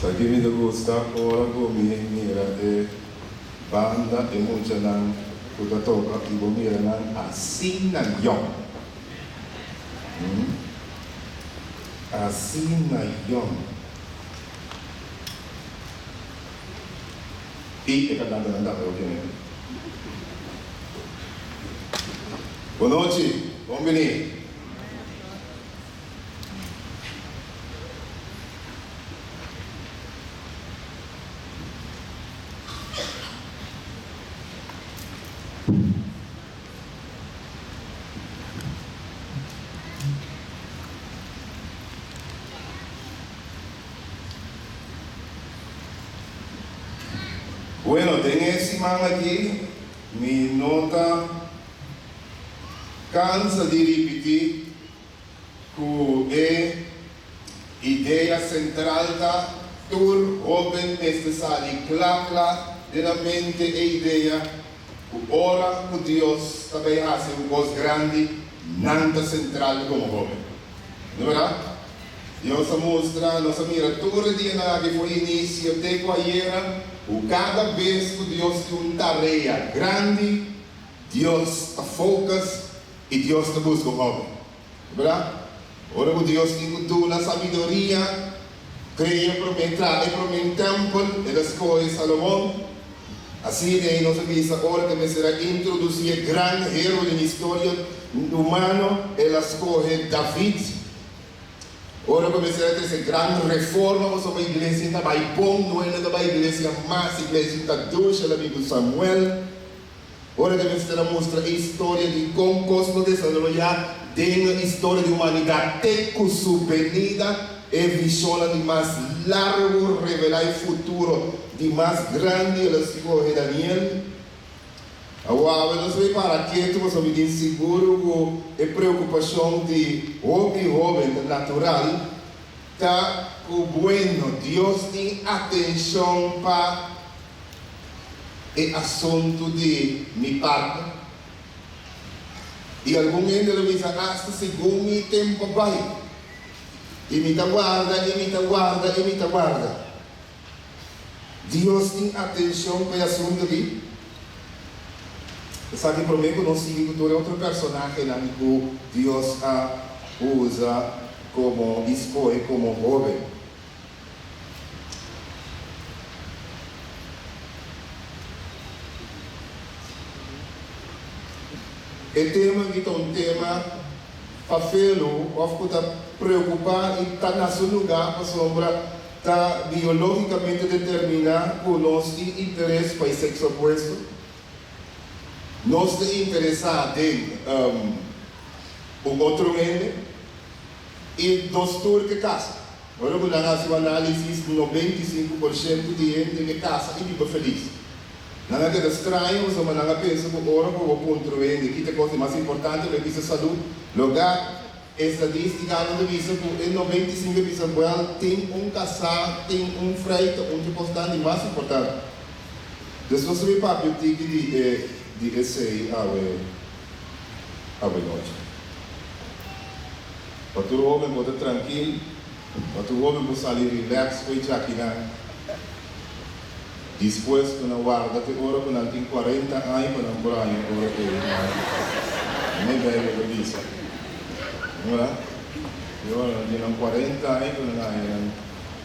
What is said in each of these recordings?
Sa me gusta ora kumi mira banda e mucha nang kutatoka ibo mira nang asin na yong. Asin na yong. E kadang-kadang okay. Boa noite, bom venir. Bueno, tengo ese man aquí, mi nota cansa de repetir que idea central da tur joven necessário clara de la mente e idea que ora com Deus também hace um coisa grande, nada central como joven. Não é verdade? Deus mostra, nossa mira, todo dia na que foi início, até que cada vez que Deus tem uma tarefa grande, Deus está focus e Deus está busca o jovem. Verdade? Ora que Deus tem que dar a sabedoria, cria para mim, traga para mim templo, e das coisas Salomão. Assim, nós vimos agora que será introduzir grande herói na história humana, ela escolhe David. Ora começar a ter essa grande reforma sobre a igreja, está bem bom, não é nada a igreja, mas a igreja está doce, ela amigo Samuel. Ora começar a mostrar a história de como o cosmos desarrollar, tem a história da humanidade, até que sua venida é visão de mais largo, revelar o futuro de mais grande, ela se corre Daniel. Agora, nós vamos para aqui, nós vamos estar seguros que a preocupação de jovem natural está com bueno. Deus tem atenção para o assunto de minha parte. E alguns ainda dizem, hasta segundo o tempo vai. E me guarda. Deus tem atenção para o assunto de sabe, prometo não seguir todo outro personagem que Deus usa como expõe como jovem. O tema que é um tema para fê-lo, ou que está preocupado e está no seu lugar para sombra, está biologicamente determinado por nosso interesse para o sexo oposto. Nós estamos interessados em outro ende e nós todos que casa. Agora, quando nós fazemos análise, 95% de gente que casa e vive feliz. Não é que é estranho, mas não pensa que agora que o ponto ende, que é a coisa mais importante, é a saúde. Lugar, estatística não diz que 95% tem casal, tem freito, importante e mais importante. Então, você vê para o tipo de essay à noite. Para o homem poder tranquilo, para o homem poder sair relax, foi já aqui na. Depois, quando guarda, até agora, quando tem 40 anos, quando não agora nem velho para isso. Não é? Eu tenho 40 anos, quando não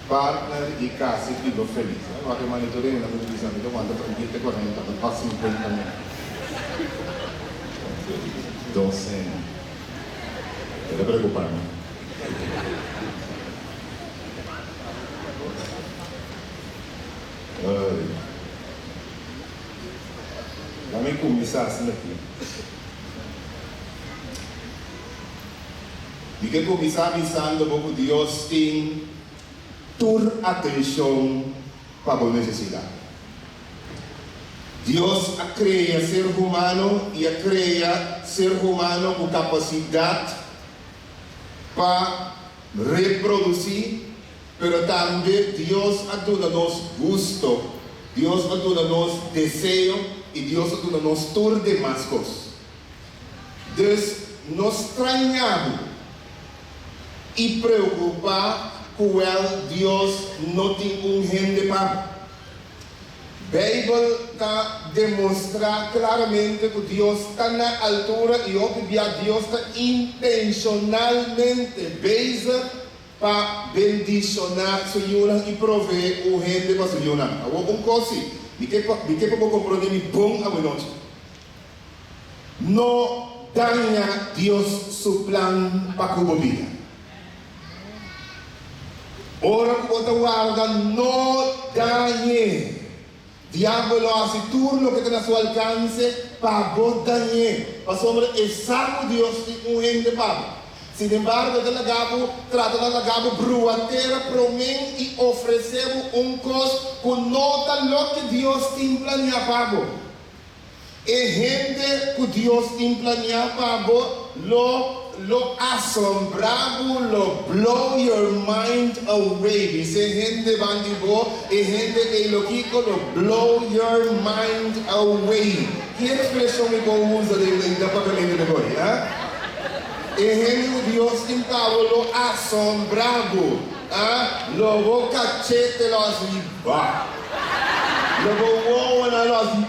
partner e casa e vivo feliz. Agora, eu monitorei na minha visão, então, quando tranquilo, tem 40, quando passa 50 anos. Docena. Deve preocupar-me. Vamos começar assim aqui. E que começar pensando que Deus tem toda atenção para a necessidade. Deus cria ser humano e cria ser humano com capacidade para reproduzir, mas também Deus ajuda-nos gosto, Deus ajuda-nos desejo e Deus ajuda-nos tudo demais coisas. Deus nos estranhamos e preocupar cual Dios no tiene un gente para. Bible está demostrar claramente que Dios está en la altura y obviamente Dios está intencionalmente bezig para bendicionar su yuna y proveer un gente para su yuna. Ahora un cosi, ¿de qué puedo comprender mi bon a noche? No daña Dios su plan para tu vida. Ora que guarda, no dañe. Diablo hace turno que tiene a su alcance para vos dañar. Para sobre el salvo Dios de un gente para. Sin embargo, de la gabo, trata de la gabo bruatera, promen y ofrecemos un cos con nota lo que Dios te planea para vos. El gente que Dios te planea para vos, lo asombrado, lo blow your mind away. Dice gente bandido, y gente que lo quico, lo blow your mind away. ¿Qué expresión me usa de pagamento de hoy? El gente que Dios te lo asombrado, lo cachete lo así, lo así,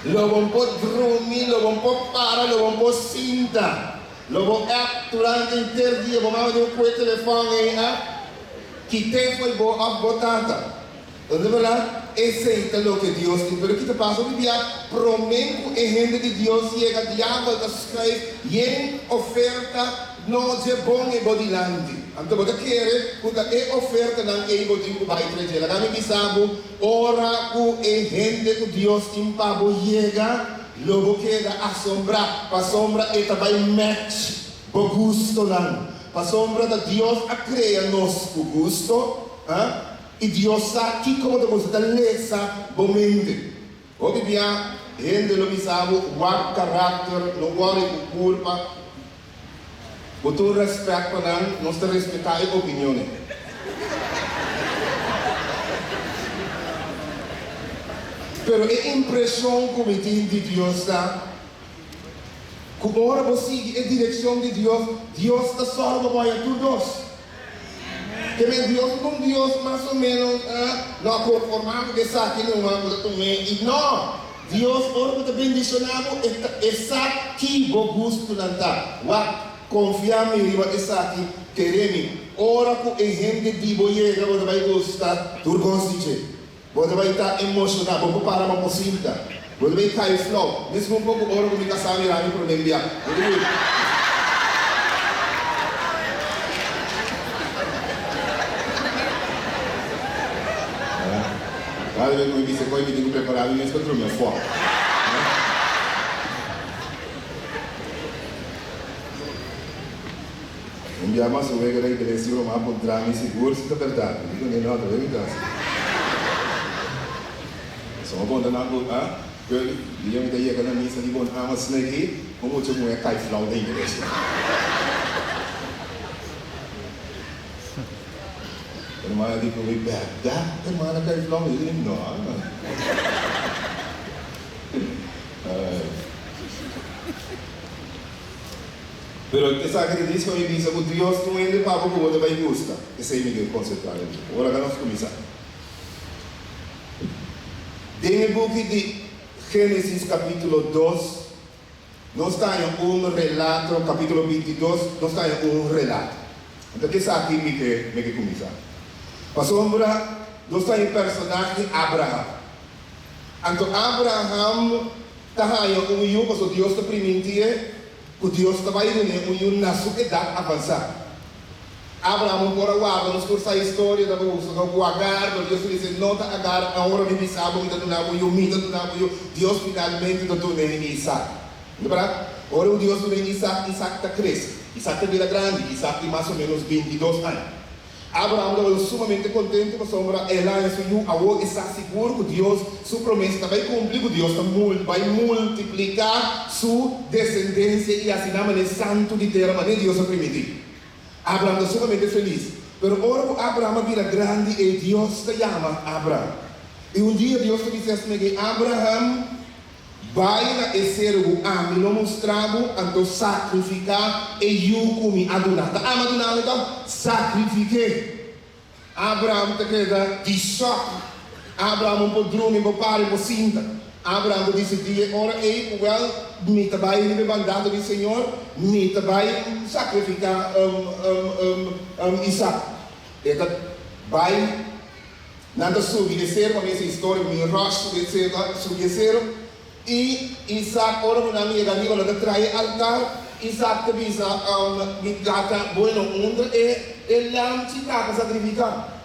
lo bombo drumi, lo bombo para, lo bombo cinta, lo bombo app durante el día, vamos a ver un teléfono quité fue botata. Entonces, ¿verdad? Ese es lo que Dios tiene. Pero ¿qué te pasa? Hoy día, prometo que gente de Dios llega, diablo, y en oferta, no se pone bodilante. Entonces, ¿qué quiere? Porque es oferta, no es bodilante, va a ir. La dame que sabe, ora que gente de Dios tiene para llega, luego queda asombrar. Para sombra, esta va a match, por gusto, para sombra de Dios, a crearnos por gusto, e Dios sabe que como você está lesa bomente. Obviamente, gente lo sabe, o carácter, não guarda com culpa. Com todo respeito para nós te respeitar a opinião. Pero a impressão que me tem de Deus está, que agora você sigue a direção de Deus, Deus está salvo para todos. Que Dios es un Dios más o menos no conformado que saque no vamos a y no Dios por que te bendicionamos está aquí vos gusto lantar confiar en riba está aquí queremos ora que gente de boyega vos vai gostar tu consiche vos vai estar emocionado vos para uma pocinta vos vai cair flow mesmo um pouco ora que me casar lá no problema Cada vez que me dice que me tengo preparado y me encuentro mejor. Un día más sube que la iglesia lo más contra mí seguro si es verdad. Digo, no, te voy a invitar. Somos bons na rua, dia me dei aquela missa de bom ama snake, como eu tinha cai flau da igreja. Hermana dijo, ¿verdad? Hermana cai flau, eu disse, não. Pero esa que dice que dice que Dios no es de papo que vos te gusta. Ese es mi concentrar. Ahora vamos a comenzar. En el book de Génesis capítulo 2, no está en un relato, capítulo 22, no está en un relato. Entonces, ¿qué es aquí que comenzar? Pasó sombra, no está en el personaje Abraham. Entonces, Abraham está en un yo, porque Dios te permitía que Dios estava indo na sua idade avançada. Abraão por agora nos cursa a história da o Agar, Deus disse não tá Agar a hora de pisar o do nabo e o mito do nabo Deus finalmente do nem Isaac. Lembra? Ora o Deus do nem Isaac está cresce. Isaac vira grande, Isaac tem mais ou menos 22 anos. Abraão estava sumamente contente com a sombra, ela e seu avô está seguro que Deus, sua promessa vai cumprir, que Deus vai multiplicar sua descendência e assim na maneira santo de terra, mas Deus vai permitir. Abraão está sumamente feliz. Mas agora Abraão vira grande e Deus te chama Abraão. E dia Deus te disse assim, Abraão, vai na eservo ami lo mostravo anto sacrificar e io come adunata. Adunata então sacrifique. Abraham te queda di shock. Abraham um pouco drume, um pouco pare, um pouco cinta. Abraham disse dia ora e well me trabalha de bandado do Senhor, me trabalha sacrificar Isaac. Então vai nada subir para essa história me rosto subir e Isaac ora na minha amiga lá trai altar Isaac te visa me gata bueno onda e lam chica para sacrificar.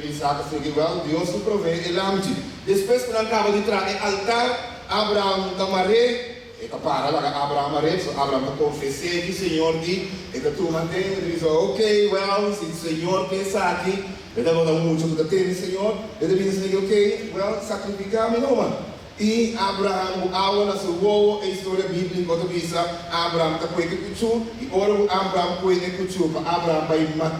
Isaac disse igual Deus o provê e lam. Depois quando acaba de trazer altar Abraham tamaré e para lá Abraham maré Abraham confessou que o Senhor disse e que tu mantém ele disse ok well se o Senhor pensa aqui ele não dá muito do que tem Senhor ele disse ok well sacrificar-me não mano. E Abraham, aula na sua história bíblica, quando diz Abraham está com ele cuchu, e ora Abraham com ele cuchu, para Abraham vai matar,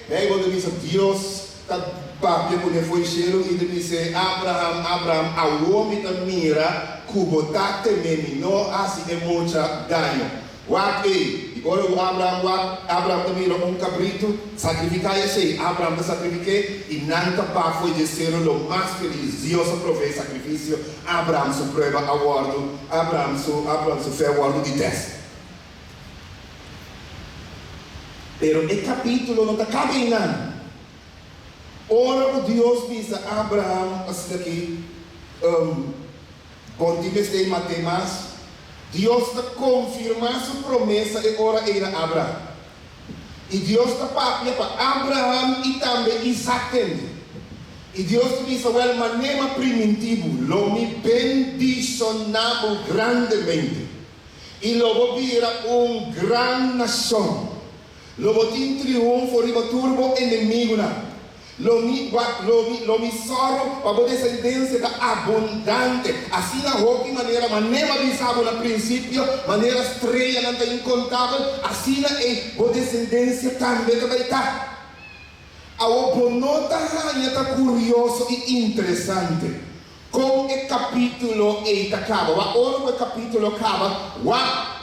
daí quando diz Deus está papel quando foi cheiro, e ele diz Abraham, ao homem da mira, cubotate me não assim é muito ganho. What e ora Abraham também cabrito, sacrificar esse, Abraham te sacrifiquei e nunca para foi de ser o mais feliz. Deus provê sacrifício, Abraham se prova a guardo, Abraham se fez guardo de teste. Pero o capítulo não está cabendo. Ora o Deus diz a Abraham assim daqui, continua a matar mais. Deus está confirmando sua promessa e ora era Abraham. E Deus está para Abraham e também Isaac. E Deus diz, well, maneira primitivo, lo me bendicionamos grandemente. E lo vira grande nação. Lo botin triunfo riba turbo inimigo na. Lo mi sorro para a descendência da abundante. Assim na roupa maneira visava no princípio, maneira estreia não está incontável. Assim na a descendência também vai estar. A bonota rainha está curioso e interessante. Com o capítulo acaba, ora o capítulo acaba,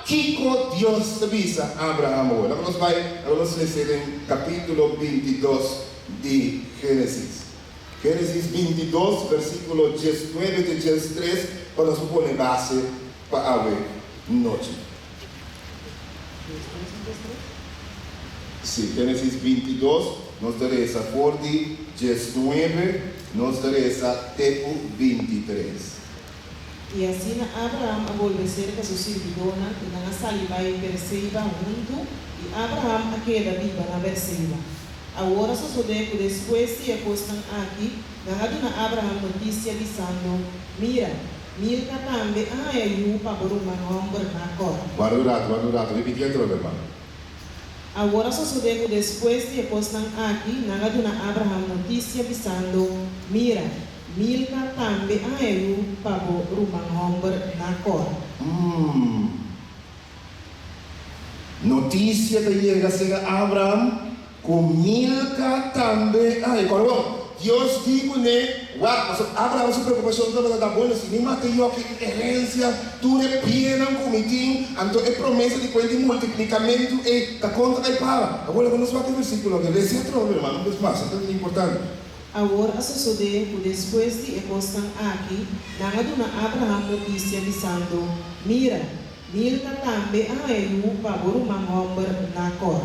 Kiko Deus avisa Abraham. Vamos ler em capítulo 22 de Gênesis. Gênesis 22, versículo 19 de 13, para nós pôr base para a noite. Sim, Gênesis 22, nós daremos a por de 19, nós daremos até o 23. E assim Abraham volve cerca de sua servidona e na saliva e Berseba junto e Abraham queda viva na Berseba. Agora sucede que depois de acostam aqui, na Abraham notícia dizendo, mira, Milca também aí para por uma nombre na cor. Guardato, repete outro vez, irmão. Agora sucede que depois de acostam aqui, na Abraham notícia dizendo, mira, Milca também aí para por uma nombre na cor. Notícia que chega a Abraham. Com Milca também. Agora, Deus diz né, Abraão se preocupação da boa, se nem mata eu que herência, tudo é pena, comitim, então é promessa de quando multiplicamento e da conta aí para. Agora, vamos ver o versículo, que esse é outro, irmão, não é mais, é importante. Agora, sucede que depois de acostam aqui, na Abraham notícia dizendo, mira, Milca também aí para uma nombre na cor.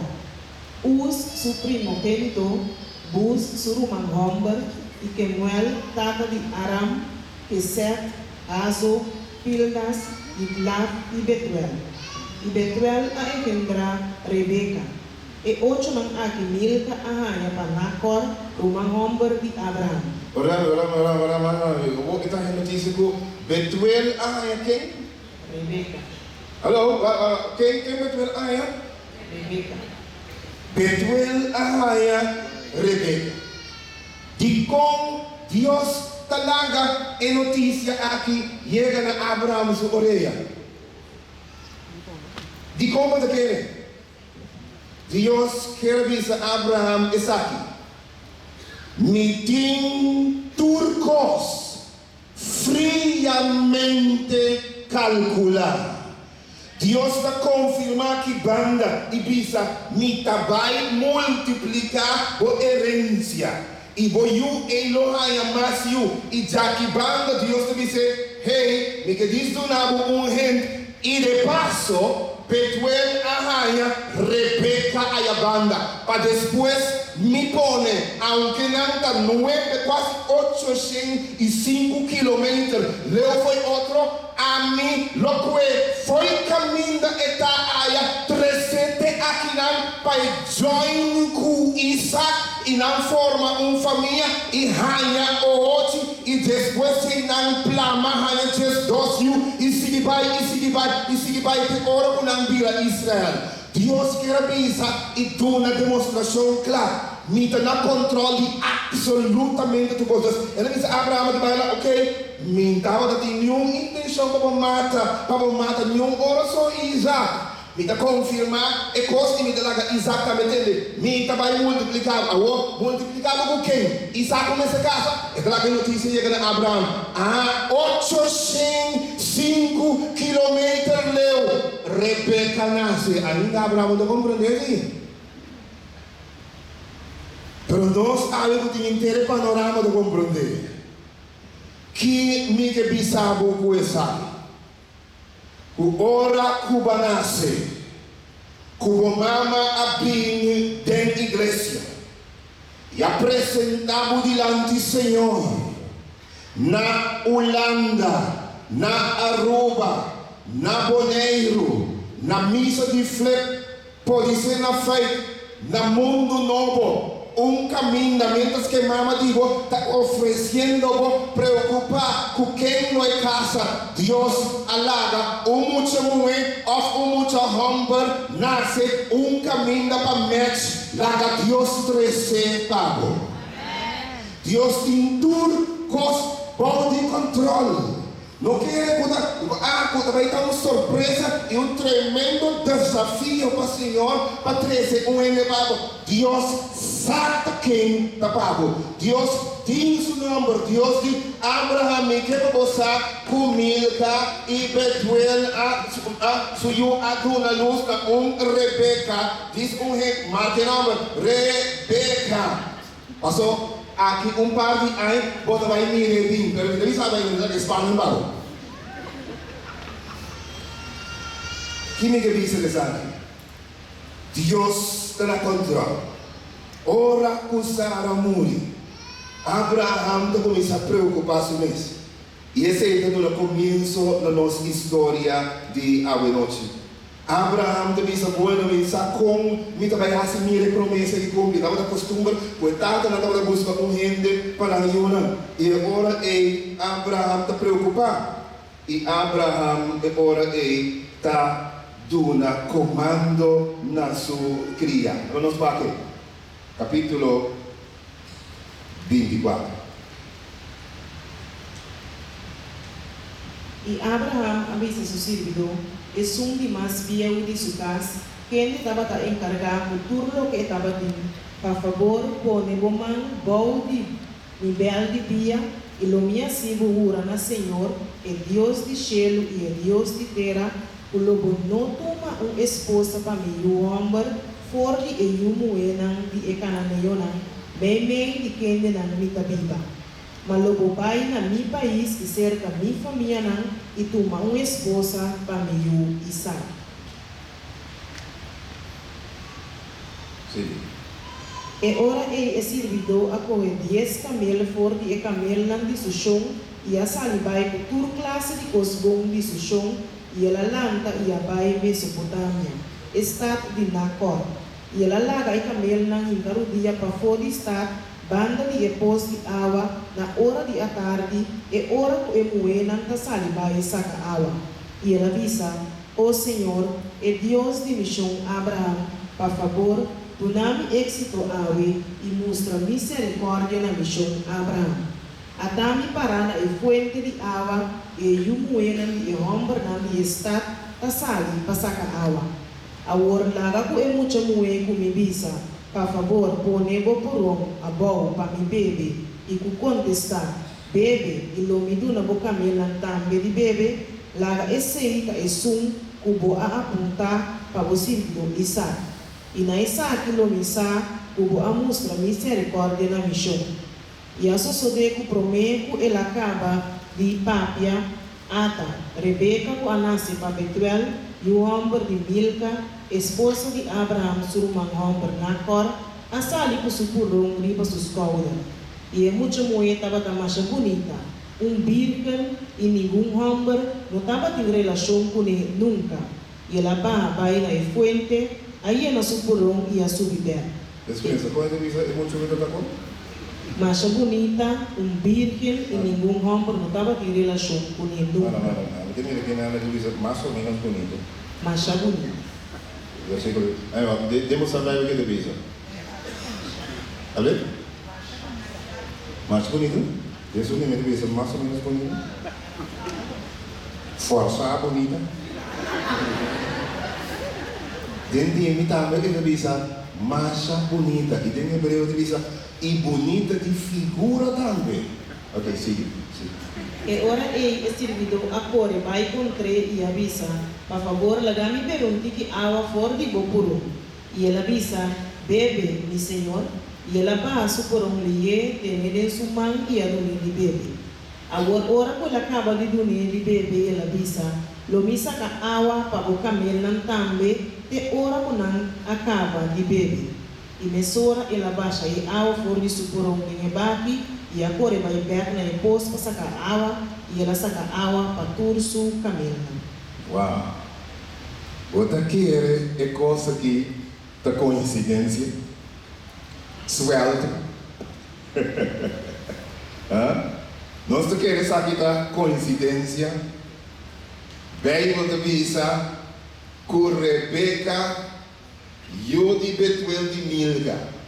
Uz su primogênito, Buz su rumangomber, e Kemuel, tata de Aram, Keset, Azo, Pildas, Itlaf e Betuel. E Betuel a engendra Rebeca. E 8 man aqui Milca a para Nacor, rumangomber de Abraham. Ora, eu vou estar em notícia que Betuel a quem? Rebeca. Alô, quem Betuel a? Rebeca. Betuel ahaya Rebeca. De com Deus talaga e notícia aqui chega na Abraham sua orelha. De como te quer? Deus quer dizer a Abraham Isaac. Meeting turcos, friamente calculado. Dios está confirmando que banda y visa mi trabajo multiplicar por herencia. Y voy lo haya más yo. Y ya que banda Dios te dice, hey, me que dice un gente. Y de paso, Betuel ahaya, Rebeca haya banda. Para después me pone, aunque nada 9, casi 805 kilómetros. Leo fue otro. A mí, lo que fue camino esta haya 300 aquí para join con Isaac y nan forma una familia y hanya o 8 y después se nan plama hanya just 2 y sigue by te ora con ambira Israel. Dios quiere visa y tu una demonstración clara. Mita na controle absolutamente tu cosas. Ele diz Abraão de baila, ok, mintava da tem nenhuma intenção para matar nenhum oração Isaac. Mita confirmar e costa mita laga exatamente. Mita vai multiplicar, multiplicar com quem? Isaac nessa casa. E lá que notícia chega a Abraão. 805 quilômetros leu. Rebeca nasce. Ainda Abraão não compreende. Pero nós algo tem inteiro panorama de compreender. Que me que bisabo com essa. O ora cubanase. Cuba mama abin den igreja. E apresentamos diante Senhor. Na Holanda, na Aruba, na Bonaire, na missa de Flip, pode ser na fé, na mundo novo. Caminho que mamá digo está ofreciendo preocupar con quien no hay casa. Dios alaga mucho mujer of mucho humber nace caminho para match laga Dios 13 pago. Dios tintur cos body control. Não quer vai estar uma surpresa e tremendo desafio para o Senhor para trazer elevado. Deus sabe quem está pago. Deus tem seu nome. Deus diz Abraão me quer você com Milca e Betuel suyo aduna luz na Rebeca. Diz gente, marque nome Rebeca. Passou. Aqui par de anos, bota vai me redim, pero ele sabe ainda que espanhol baru. Que me que dice les aqui? Deus está control. Ora que Sara muri, Abraão te começa a preocupar com isso. E esse é o começo da nossa história de Ave Noite. Abraão também se bueno pensar como me também hace mil promessas e como estava da costumbre, pois tanto não estava buscar gente para ajudar. E agora Abraão está preocupado. E Abraão agora está dando comando na sua cria. Vamos para aqui. Capítulo 24. E Abraão avisa seu servidor. Es un más viejo de su casa, quien estaba encargado de todo lo que estaba dentro. Por favor, pone bomán, bau de nivel de día, y lo mío sirvo ura Señor, el Dios de cielo y el Dios de tierra, o lobo no toma una esposa para mí, hombre, fuerte y muenan de ecananeo, bem de quien de mi vida. Mas logo vai na mi país e cerca mi família e toma uma esposa para meu Isaac. Sim. E ora é servidor a correr 10 camelos fora de camelo de seu chão e a sali vai com toda classe de cosbom de seu chão e ela lanta e a vai Mesopotâmia, estado de Nacor. E ela laga e camelo na dia para fora de estado. Banda de epos de água na hora de tarde e hora que o moenan da saliba e saca água. E ela avisa, ó Senhor, é Deus de missão Abraão, por favor, dá-me êxito e mostra misericórdia na missão Abraão. Adame para na fuente de água e o moenan e hombre na de estado da sali para saca água. A hora laga que é muito moe com me visa. Por favor, pone porão a boa para me beber e contestar. bebe e lomidu na boca melan tambe di bebe, laga esse ka esum kubo a apunta para você do Isaac. E na Isaac lomisa kubo a mostra misericórdia na missão. E a sosodeco promeco ele acaba de papia ata Rebeca com anasi para Betuel e o homem de Milca, esposa de Abraham surumang homem Nacor, a sali com supurong riba sus cauda. E é muito moeda estava tamasha bonita. Virgem e nenhum homem não estava em relação com ele nunca. E ela vai na fuente, aí ela supurong e a subir. Despensa, qual é a visa? É muito bonita da cor? Mas bonita, virgem e nenhum homem não estava em relação com ele nunca. Não. Tem que ter a visa mais ou menos bonita. Mas bonita. Versículo. Aí, demos a ver o que é a visa. A ver? Mais bonito? Jesus nem me visa mais ou menos bonito. Força bonita. Dentro de mim também que visa mais bonita. E tem hebreu de visa e bonita de figura também. Ok, siga. E ora ei servidor a corre vai contre e avisa, por favor, lagami pergunti que água fora de bopuro. E ela avisa, bebe, mi senhor, e ela passa por liye, temede suman e a doni de bebe. Agora, ora quando acaba de doni de bebe, ela avisa, lo misa ka água para boca melan tambe, te ora quando acaba de bebe. E mesora ela baixa e água fora de supurong de baki, e a corre vai perto na pos para sacar água e ela saca água para tudo su caminho. Uau! Outra que é coisa que tá coincidência. Suelta. Nós te queremos saber da coincidência. Bem, outra visa com Rebeca e o de Betuel de Milca.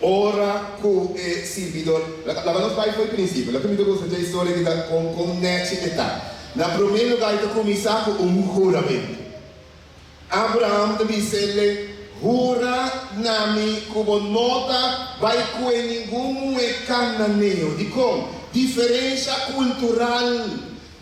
Ora com o servidor, lá pai foi o princípio, lá primeira coisa da história que está com nete e tal. Na primeiro lugar está começar com juramento. Abraão também disse, jura nami como nota vai com nenhum cananeo. De como? Diferença cultural,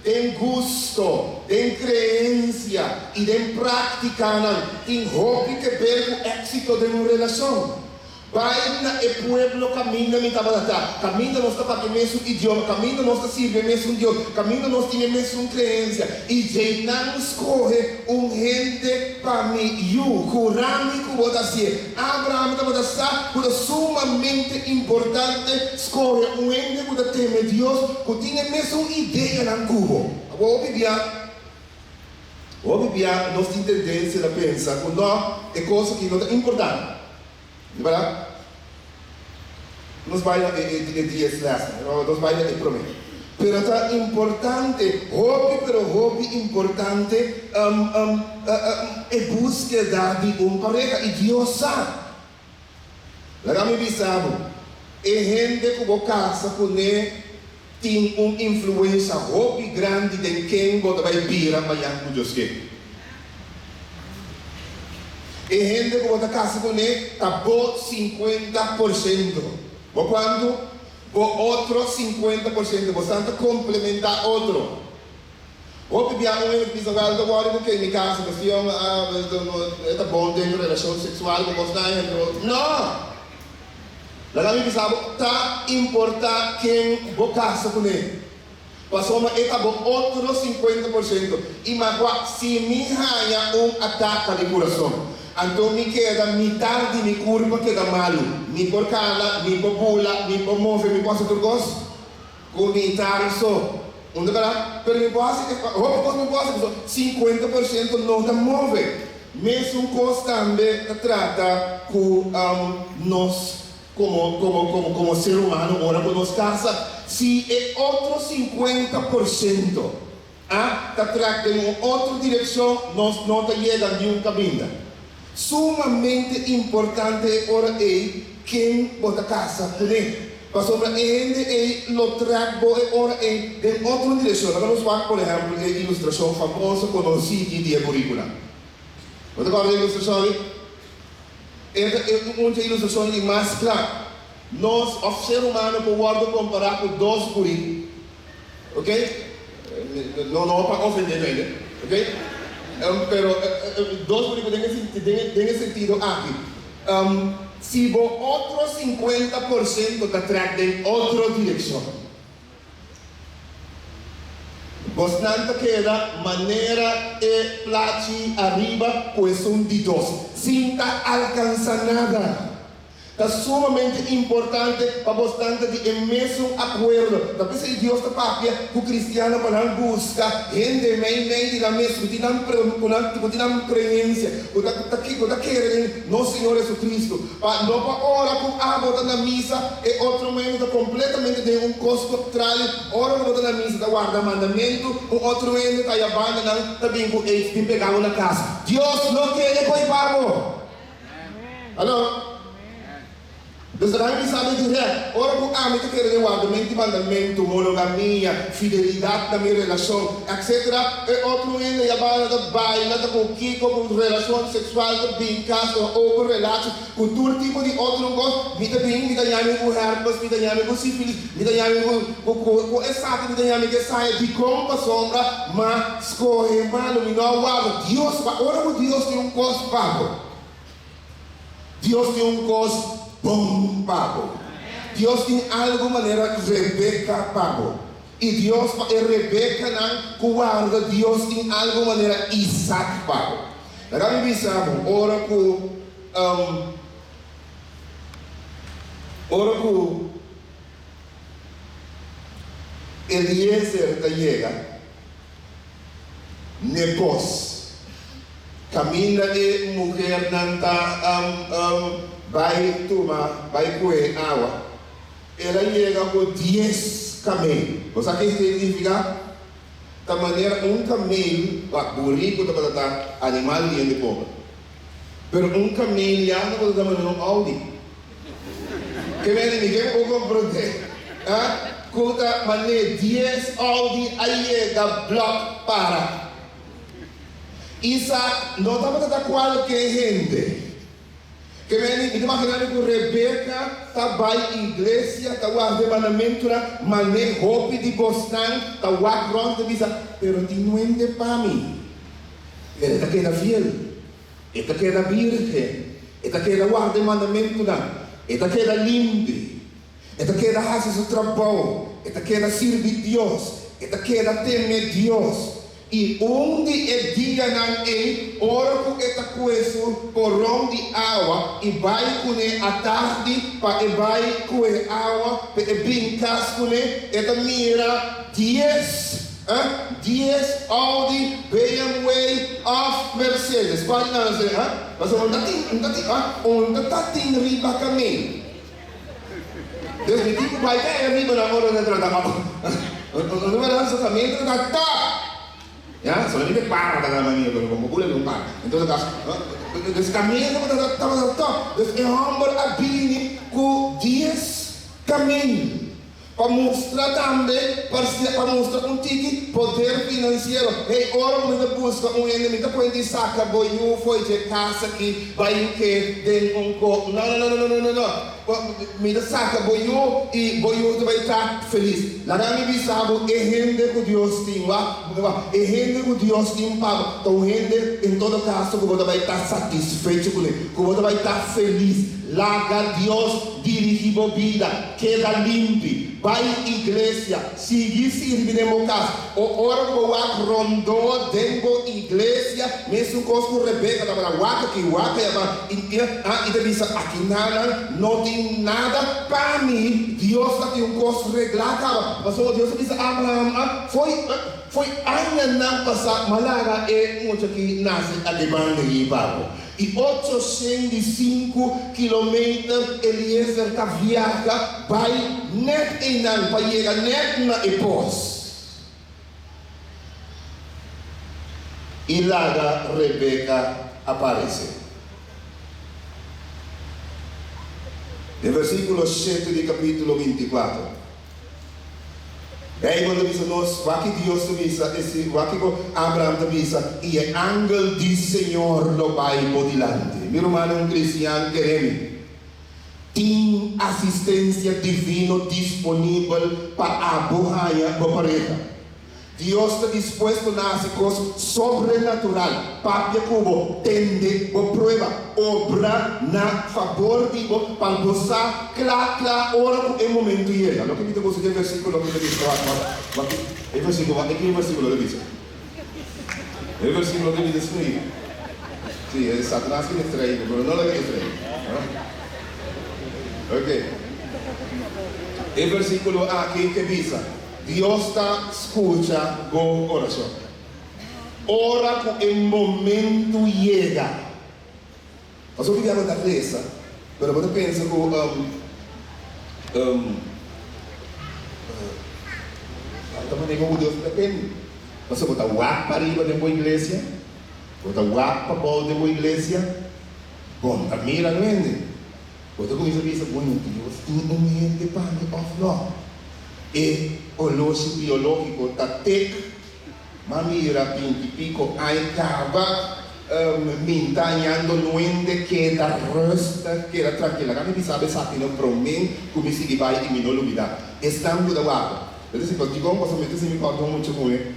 tem gosto, tem crença e tem prática, tem hobby que perde o êxito de uma relação. Vai na e pueblo caminha me tabalata, caminha nós para o mesmo idioma, caminha nós sirve o mesmo Deus, caminha nós tem a mesma crença e já não escorre gente para mim, curami que vou dizer, Abraão estava dizendo, sumamente importante escorre gente que teme Deus, que tem a mesma ideia na cubo. Vou bibia, nós temos tendência a pensar que não é coisa que não é importante. ¿Verdad? Nos baila dias lá, nos baila de prometo. Pero está importante, hobby importante, búsqueda de uma pareja e Deus sabe. Lá me bisabo, gente que vou casa com ele tem uma influência hobby grande de quem vai vir amanhã com Deus que. E gente que vota casa com ele está por 50%. Por quando? Por outro 50%. Portanto, complementar outro. Vou pedir a um episódio do agora porque em minha casa, mas está bom ter uma relação sexual com você. Não! Lá me pensava, está importante quem vou casa com ele. Passou uma etapa outro 50%. E mas se me ganha ataque de coração. Então me queda metade de minha curva queda malo. Me por cala, me por pula, me por move, me passa por gosto. Com metade só. Onde vai? Pero me passa, me passa 50% não te move. Mesmo coisa também trata com nós como ser humano, ora com nós casa. Se é outro 50%, tá trata em outra direção, nós não chegamos em um caminho. Sumamente importante ora é quem bota casa por ele. Passou para ele e lo trago ora é de outra direção. Vamos ver, por exemplo, a ilustração famosa conhecida de currícula. Você vai ver a ilustração? É uma ilustração mais clara. nós, o ser humano, pode comparar com dois buricos, ok? Não para ofender ele, ok? Pero dois buricos tem sentido aqui. Se o outro 50% está track em outra direção, bastante queda maneira e plati arriba, questão de dois, sem alcançar nada. É sumamente importante para bastante de mesmo acordo. Talvez se Deus te papia, que o cristiano para busca, gente meio da mesma, que tem crença, que querem no Senhor Jesus Cristo. Não para ora com a bota na missa e outro momento completamente de um costo contrário. Ora com na missa da guarda mandamento, um outro momento está abandonando, também com eles que pegaram na casa. Deus não quer que pago. Alô? Dus dan sabe dizer, ora com a minha querida guardamento, mandamento, monogamia, fidelidade na minha relação, etc. E outro ainda já vai da baila, da pouquinho com relação sexual, da bincas, ou relação, com todo tipo de outro gosto, me da yami com herpes, me da yami com sífilis, me da yami com exato, me da yami que sai de como sombra, mas escorre mal, me não guarda. Deus, ora com Deus tem um gosto pago. Deus tem um gosto bom pago. Deus tem algo maneira Rebeca pago. E Deus e Rebeca não guarda. Deus tem algo maneira Isaac pago. Agora me sabe, ora com Eliezer da chega, nepos, camina e mulher não está vai tomar, vai coer água. Ela chega com 10 camelos. Você sabe o que significa? Da maneira, camelo, burrico, da animal de pobre. Pero camelo já não pode dar maneira Audi. Que vem ninguém pode compreender. Com da maneira 10 Audi, aí chega bloco para. Isaac não estava a dar qualquer gente. Que vem, imaginando que Rebeca está vai igreja, está guardando mandamento, mas roupa de bostan, está guardando de visa, pero não é para mim. Ele está queda fiel, ele está queda virgem, ele está queda guardando mandamento, ele está queda limpo, ele está queda fazer seu trabalho, ele está queda servir Deus, ele está queda temer Deus. E onde é dia não é, ora com esta coisa, porão de água, e vai com a tarde, para e vai com a água, para brincar com esta mira, 10 Audi, BMW of Mercedes. Pode não dizer, mas onde está tem riba caminho. Deus me diz que vai ter riba na hora de entrar na água. Não vai dar esse caminho, está top. Ya, soalnya dia parah kata namanya kalau mau boleh lupa. Itu terus kami itu tahu. Terus hambar abini ku 10 caminho para mostrar também para mostrar poder financeiro. Hey, ora me busca ende me põe de saca boiu foi de casa aqui vai que tem co. Não. Me saca boiu e boiu vai estar feliz. Lá na minha bisabo gente que Deus tem gente que Deus tem pago. Então gente em todo caso que você vai estar satisfeito com ele, que você vai estar feliz. Larga Deus dirige a vida, queda limpo, vai à igreja, seguir servindo casa. Ora que o rondou dentro da igreja, mesmo com Rebeca, e diz aqui nada, não tem nada para mim. Deus tem um costo reglado. Mas Deus diz Abraham, foi ainda não passar, malaga é muito que nasce a demanda de Ibago. E 805 quilômetros Eliezer está viaja, vai net em não, para chegar net na Epos. E lá Rebeca aparece. No versículo 7 do capítulo 24. Daí quando diz nós, aqui Deus diz, aqui Abraão diz, e o ángel do Senhor lo vai por delante. Meu irmão, cristiano queremos, tem assistência divina disponível para abençoar a pareja. Deus está disposto a fazer coisas sobrenatural para que o tende a prova, obra na favor de você, para você, claro, ora que é momento de ir. Lo que me dice el versículo que dice, el versículo dice. El versículo que dice, sí, es Satanás que distrae, pero no lo distrae. Ok. El versículo aquí que dice, Dios está escucha con oración. Ora con el momento llega. Nós ouvimos da reza, pero você pensa que também como Deus depende. Você bota guapo para arriba de uma igreja, bota guapo para baixo de uma igreja, bom, a mira não é. Você começa a pensar, bueno, Deus tem gente para me off e o loxo biológico está tec, mamira 20 e pico, aí acaba mintanhando nuende que da resta, que da tranquila. Kami bisa sabe no promen, como se vai e minolo vida. Estamos da guapa. Eu disse, porque como você mete se me contou muito com ele.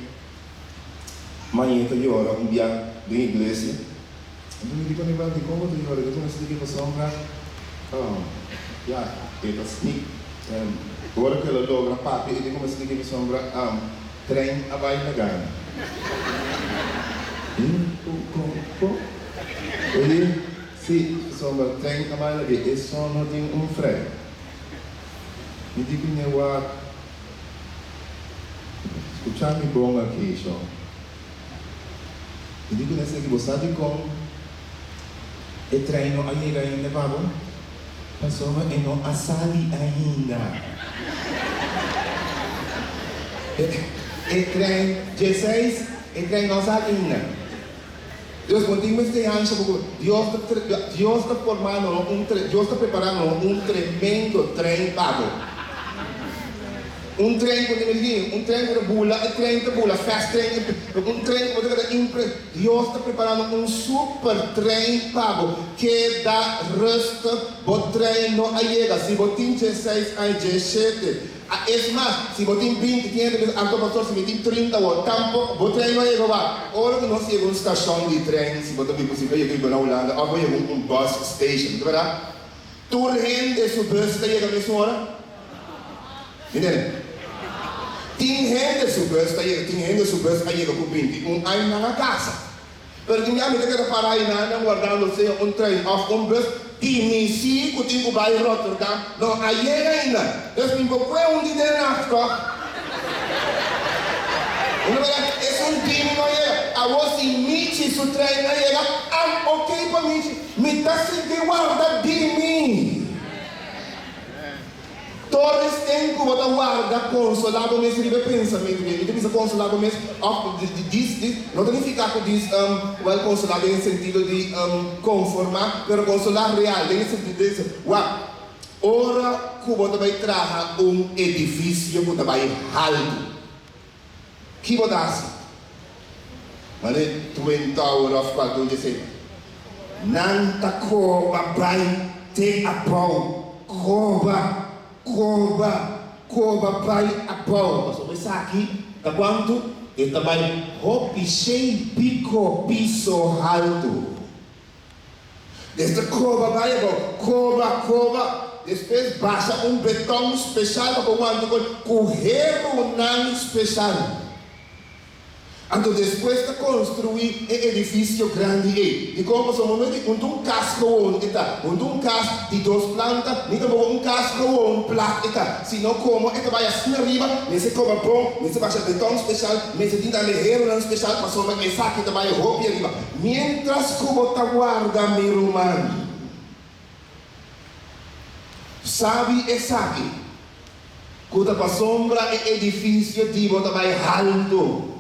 Manhã eu ora dia de igreja. Eu me digo nem de como eu ora, eu comecei a dizer para sombra. Já, это sneak. Agora que ela logra papi, ele começa a dizer para sombra, trem a vai na gana. Ele, se sombra trem a vai na gana, é só não tem freio. Me digo nem o escuchar-me bom aqui, só. Me digo nessa que você sabe como é treino a chegar ainda, babo? Passou e não a sali ainda. É treino, 16, é treino a sali ainda. Deus continua este ano, porque Deus está formando, Deus está preparando tremendo treino, babo. Trem quando ele diz, trem para bula, trem para bula, fast train, trem para impre. Deus está preparando super trem pago que dá resto, o trem não chega. Se você tem 16 a 17, é mais, se você tem 20, 15, a pastor se tem 30, tampouco, o trem não chega. Ora que nós chegamos a estação de trem, se você tem possível, chega na Holanda, ou chega bus station, verdade? Tour gente su bus chega a mesma hora? Entende? Tem gente subes a chega com 20, ano na casa. Pero tinha me que parar aí na guardando trem of bus e me se que tem que vai Rotterdam, não aí ainda. Deus me foi dia na troca. É time não é. A você mite su trem não é. Ok para me tá se que guarda de mim. Torres tem que botar guarda consolado mesmo de pensamento dele. Ele pensa consolado mesmo, não significa que diz consolado em sentido de conformar, mas consolar real, em sentido de ora que você vai trazer edifício que vai alto. Que você assim? Mas Twin Tower of qual diz Nanta cova vai ter a pau, cova vai a pau. Mas isso aqui, tá quanto? E também roupa cheio piso alto. Desta cova vai a cova. Depois baixa betão especial para quando correr não especial. Então depois de construir um edifício grande e como só um casco um casco de 2 plantas, não casco placa, senão como vai assim arriba, nesse cova bom, nesse baixa betão especial, nesse tinta leheiro especial para só essa que vai roupa arriba. Mientras como tá guarda meu irmão, sabe quando a sombra é edifício de bota vai alto.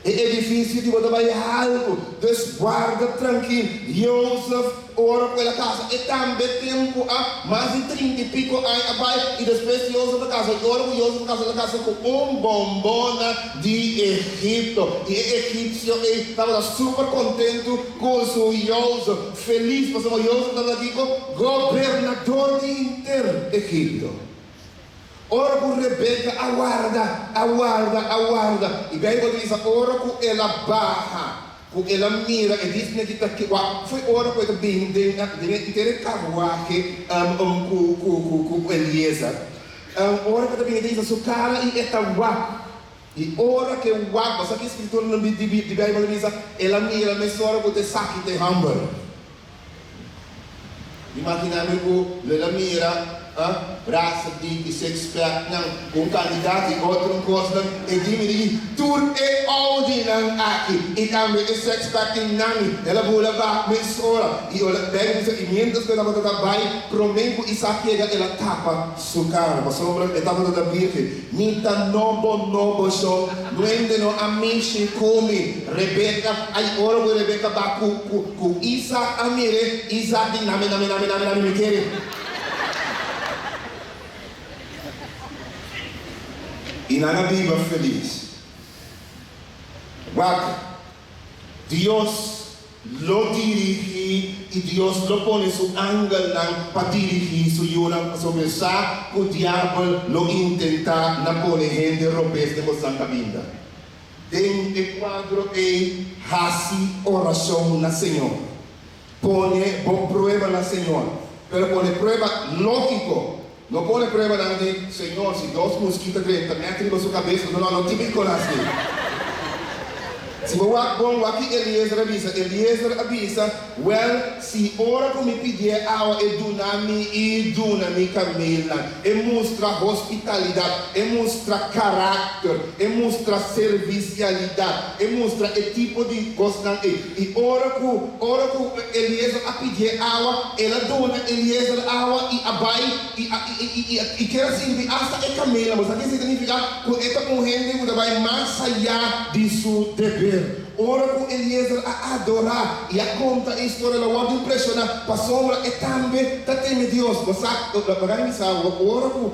É edifício de você vai alto, Deus guarda tranquilo. Joseph ora pela casa. E também tempo há mais de 30 e pico anos abaixo. E depois de José da casa. E ora com José da casa com bombona de Egipto. E o egípcio estava super contente com o José. Feliz, porque o José estava aqui como governador de inteiro Egipto. Ora com Rebeca, aguarda. E bem, quando diz, ora com ela barra. Porque ela mira e diz que foi hora que eu vim de carruagem com Eliezer. Hora que eu vim de sua cara e esta wak. E hora que o wak, você que escritor no Bíblia diz, ela mira, mas hora que eu saque de hambúrguer. Imagina-me que ela mira. Braça de ser expert com candidato e outro coisa e diz tudo é ordem aqui e também é expert em nami ela vai levar mesora e ela pega os emendas que ela vai trabalhar prometo e sabe ela tapa sua cara mas sobre etapa da birke nita nobo show duende no amici come Rebeca ai ora com Rebeca ba ku Isa amire Isa di name me quere. E na Bíblia feliz. Deus lo dirige e Deus lo pone su ángel para dirigir su yuna sobre esa que o diabo lo intenta na pone gente robes de cosan caminda. Den el quadro e hasi oração na Senhor. Pone prueba na Senhor. Pero pone prueba lógico. No pone prueba de Señor, si 2 mosquitos me atribuyen su cabeza, no típico así. Si vou aqui Eliezer avisa, se ora como me pedir água e dunami Camila, e mostra hospitalidade, e mostra caráter, e mostra servicialidade, e mostra o tipo de coisa e ora com Eliezer a pedir água, ela dona Eliezer água e abai e quer assim hasta é Camila, mas aqui significa que esta mulher que vai mais allá de seu dever. Ora com Eliezer a adorar e a conta a história da ordem impressionante para sombra e também está teme Deus você vai me saber ora com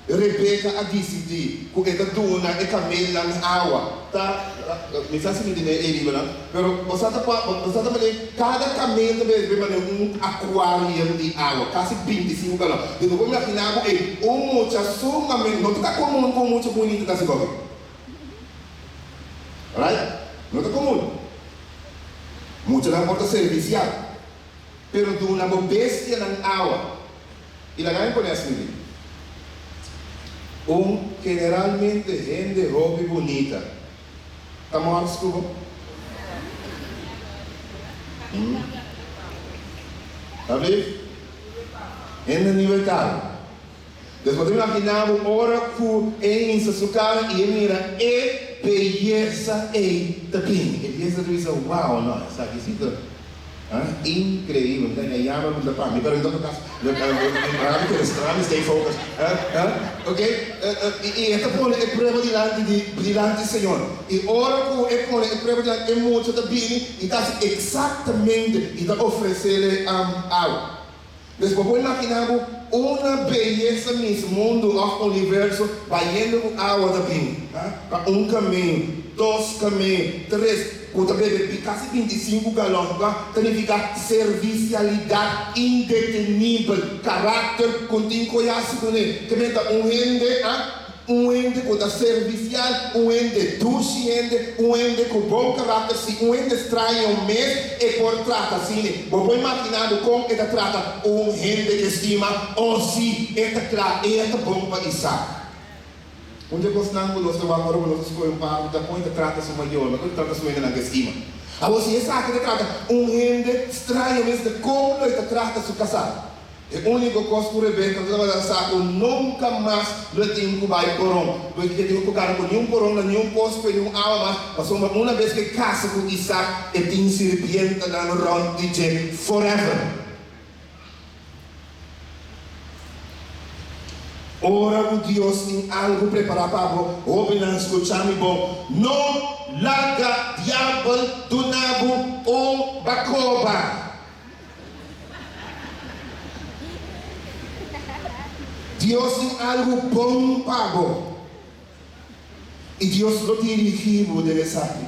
Rebeca a decidir que esta dona e camela na água tá me faz me dizer ele não pero você tá cada camelo também aquário de água quase 25 galões então como imaginar mucha suma não está comum com muito bonito da cidade right? No está común. Mucho la porta servicial. Pero de una bestia en agua. Y la gran pone así. Generalmente gente ropa y bonita. ¿Estamos a escudo? ¿Sabes? Gente libertad. Después te imaginamos ora em sua cara e mira beleza também. Beleza diz wow, não, sabe isso? Incrível, né? Llama para mim, pero então caso, stay focused, ok? E esta pone é prova diante do Senhor. E ora é pone é prova diante é muito também e está exatamente e está oferecendo algo. Depois vou imaginar uma beleza nesse mundo, no universo, vai indo com água também. Caminho, 2 caminhos, 3, quando bebe quase 25 galões, significa servicialidade indetenível, caráter contínuo conhece com ele. Que meta ende com a servicial, ende consciente, ende com bom caráter, se ende estranho mês e por trata assim, vou imaginar como ele trata ende que estima, ou se ele trata bom para Isaac. Onde gostamos nós de agora nós escolhemos para da ponta trata sua maior, mas trata sua ende na estima. A você Isaac ele trata ende estranho mês de como ele trata sua casada. A única coisa que o Rebeca estava dançando nunca mais lo tinha que vai porão. Porque tinha que tocar com nenhum porão, nenhum posto, nenhum alma. Mas uma vez que casa com Isaac, ele tinha se arrepienta na round de forever. Ora o Deus tem algo preparado para você. Ouve não escutar-me bom. Não larga diabo do nabo ou bacoba. Dios tiene algo bom pago. Y Dios lo dirigió de mensaje.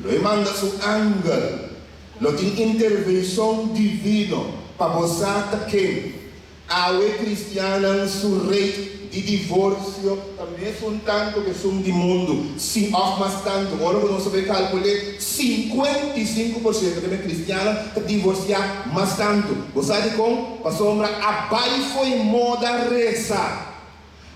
Lo manda su ángel. Lo tiene intervención divina para vosotros que a cristiana su rei de divórcio também são tanto que são de mundo, sim, mas tanto, agora que nós sabemos calcular 55% que é cristiana que divorciar, mas tanto, você sabe como? Para sombra, a bai foi moda reza.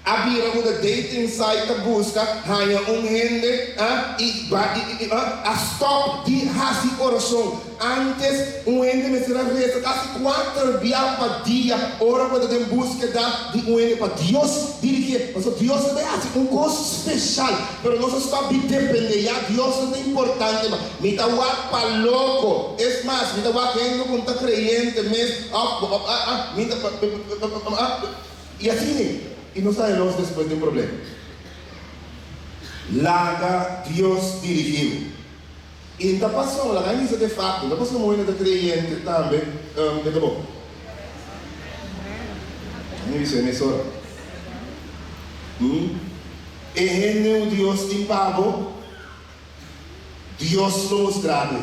A bira muda dating site que busca, hanya gente a stop de hasi oração. Antes, gente me será reza, quase 4 dias para dia, ora quando tem búsqueda de gente para Deus dirigir. Mas Deus é assim, coisa especial, mas nós estamos dependendo, Deus é importante, mas me dá para louco, é mais, me dá gente que está crente mesmo, e assim, y no sabemos después de un problema. Laga Dios dirigido. Y esta pasó, la camisa de facto, esta pasó muy de creyente también, de todo. Me dice emisora. En Dios te pago, Dios lo mostraba.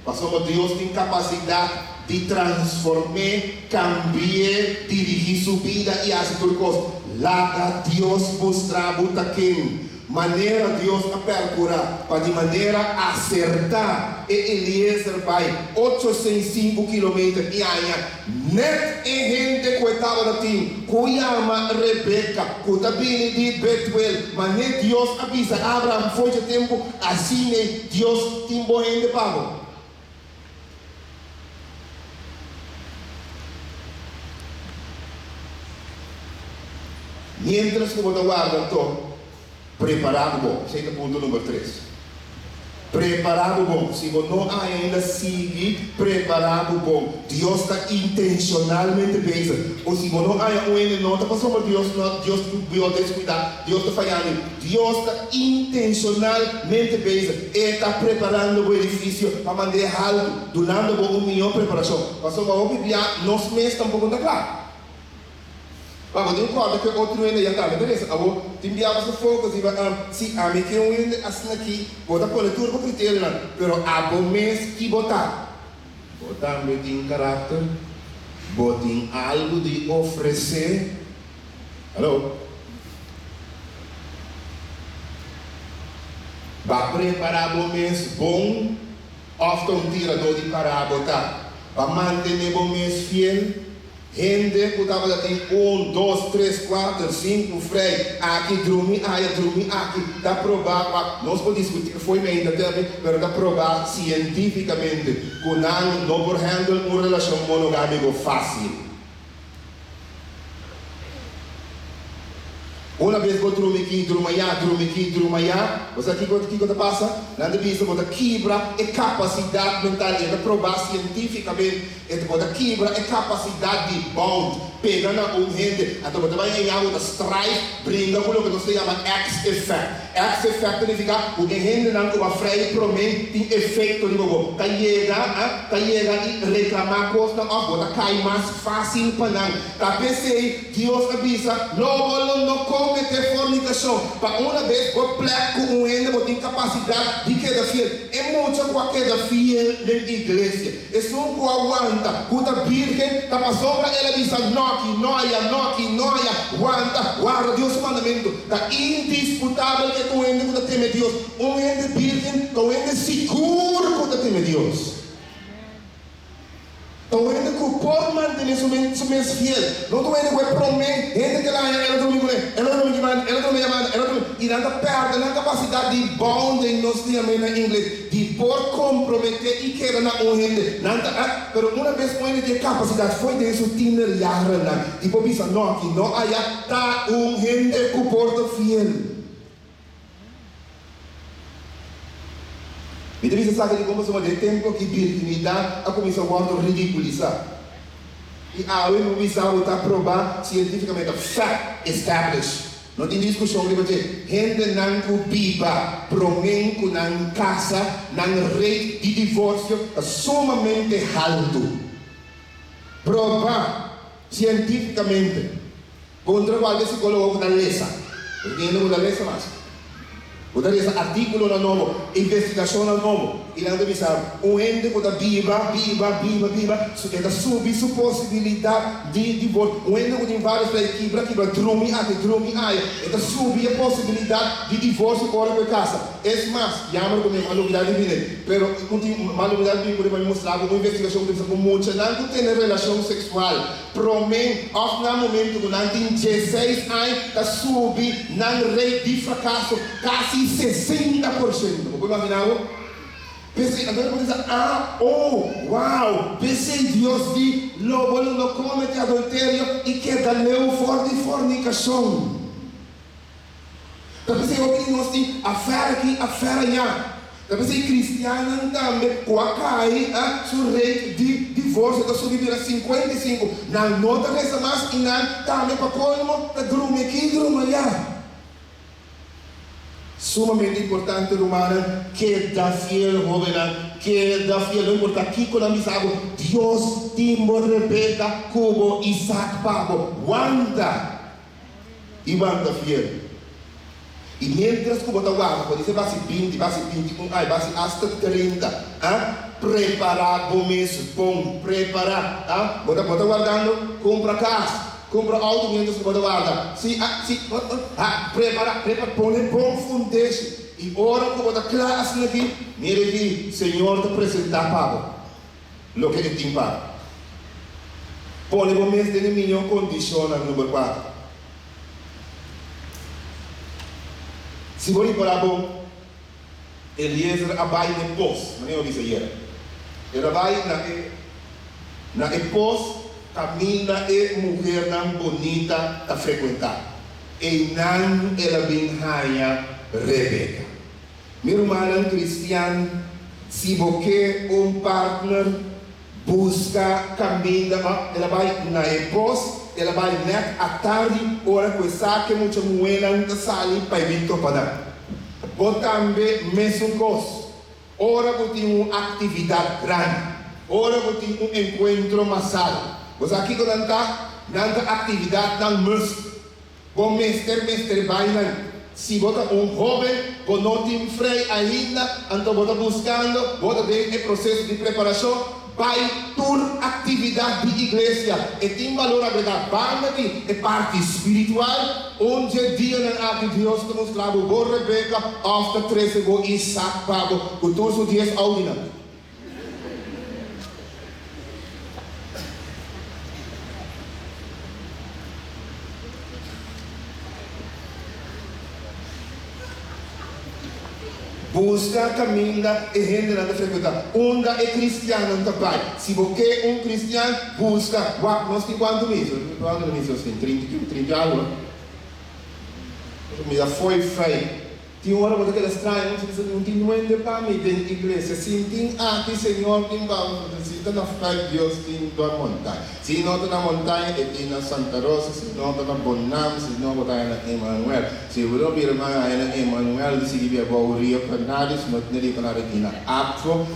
Pasamos Dios tiene capacidad de transformar, cambiar, dirigir su vida y hacer todo cosas. Laga Dios mostrava quem maneira Deus a percurar para de maneira acertar e Eliezer vai 805 km e aia net e gente que estava na tim Cuyama Rebeca Cutabini de Betuel mas net Deus avisa Abraham foi de tempo assim Deus timbo gente pago. Mientras que você guarda, então, preparado bom. Chega ao ponto número 3. Preparado bom. Se você não ainda sigue, preparado bom. Deus está intencionalmente bem. Ou se você não ainda não está passando por Deus, Deus vai descuidar. Deus está falhando. Deus está intencionalmente bem. Ele está preparando o edifício para manter alto, donando uma melhor preparação. Passou para o Bíblia, nós mesmos tampouco está claro. Mas eu concordo que outro ainda já está, beleza? Eu te enviava esse foco, se a mim que eu ainda assim aqui, botar por tudo para critério, mas há bom mês que botar. Botar tem caráter, botar algo de oferecer. Alô? Vai preparar bom mês bom, ofta tirador de parar botar. Vai manter bom mês fiel. Gente que estava tem 1, 2, 3, 4, 5 frei, aqui dormir, aqui, dá provar, nós podemos discutir, foi ainda também, mas dá provar cientificamente que não por handle uma relação monogâmica fácil. Uma vez que eu durmo aqui, você aqui que passa, nada disso, você quebra a capacidade mental, ele provar cientificamente, ele quebra a capacidade de bond, pega na gente, então você vai ganhar uma strife, brinca com o que você chama X-effect. X-effect significa que a gente não tem uma freia promete tem efeito de novo. Tá chega e reclamar coisa, ó, cai mais fácil para não. Tá pensei, Deus avisa, não cometer fornicação. Para uma vez, o pleco com ele, você tem capacidade de queda fiel. É muito com queda fiel na igreja. É só que aguanta. Quando a virgem está passando para ela, diz, noia, aguanta, guarda Deus mandamento. Tá indisputável que tu ende quando teme Deus. Ende virgem, tu ende seguro quando teme Deus. Tu ende que pode manter seu mês fiel. Não tu ende que promete, ende que ela não me e não perde a capacidade de bonding, nós temos na inglês, de por comprometer e querer na gente. Mas uma vez que ele tem capacidade, foi desse tiner jarana, e por isso não há tá gente que porta fiel. E deve saber de como se de tempo que virginidade a começar a ridiculizar. E a não está provar cientificamente, fact established. Não tem discussão de você. Gente não biba, promete na casa, na rede de divórcio, é sumamente alto. Provar cientificamente. Contra qualche psicologo da lesa. Perché non da lesa mas. Udah esse artículo no novo, investigação no novo. E não deve saber, o ente que viva, é subir sua possibilidade de divórcio. O ente que tem vários para quebra, drumi, é subir a possibilidade de divórcio fora da casa. É mais, chama como maluquidade de vida. Pero maluquidade de vida vai mostrar uma investigação que com muita não tem relação sexual. Promete, no momento que não tem 16 anos, está subir, não rei de fracasso, quase 60%. Vou imaginar? Pensei, agora eu vou dizer, uau! Pensei, Deus de lobo não comete adultério e que da leu fora de fornicação. Pensei, ok, nós temos a fera aqui, a fera lá. Pensei, cristiana também, quacai, seu rei de divórcio, está subindo a 55. Não nota nessa mais e não também para colmo, está drume aqui, drume lá. Sumamente importante, romana, que da fiel joven, que da fiel, não importa aqui com a misago, Deus, Timor, Rebeca, Cubo, Isaac, Pabo, Wanda, e Wanda fiel. E mientras que você guarda, quando você vai se 20, vai se 21, vai se hasta 30, preparar bom mês, bom, preparar, você guardando, compra casa. Compra auto mientras que você guarda. Prepara, põe bom foundation. E ora que você classe aqui, mire aqui, Senhor te apresentar pago. Lo que ele tem pago. Põe bom mês de minha condição número 4. Se você para bom, Eliezer abai na pos, não é o que ele ele abai na pos. Camina é mulher não bonita a frequentar. E não ela bem raia Rebeca. Meu irmão cristiano, se você partner busca caminho, ela vai na epos, ela vai net à tarde, hora que saque muita moeda na sala para evitar para. Você também mesmo coisa. Hora que tem uma atividade grande, hora que tem um encontro massal. Você aqui quando nanta atividade não música, com mestre vai não. Se você jovem, você não tem freio ainda, então você buscando, você tem o processo de preparação, vai tur atividade de igreja, e tem valor agregado, vai aqui, é parte espiritual, onde dia na que Deus te mostrava, o Rebeca, after 13, o Isaac, o todos os dias audinando. Busca, caminha e gente não frequenta. Onda é cristiano também. Se você é cristiano, busca. Nós temos quanto mesmo? Quanto mesmo? 30 anos. Me foi feio. Tinha uma hora que era estranha, não tinha ninguém para mim dentro da igreja. Se tem aqui, Senhor, tem se está na fé, Deus tem na montanha. Se não está na montanha, tem na Santa Rosa. Se não está na Bonam, se não está na Emmanuel. Se você vir na Emmanuel, se tiver o Rio Fernandes, se não tem para aqui na Acto,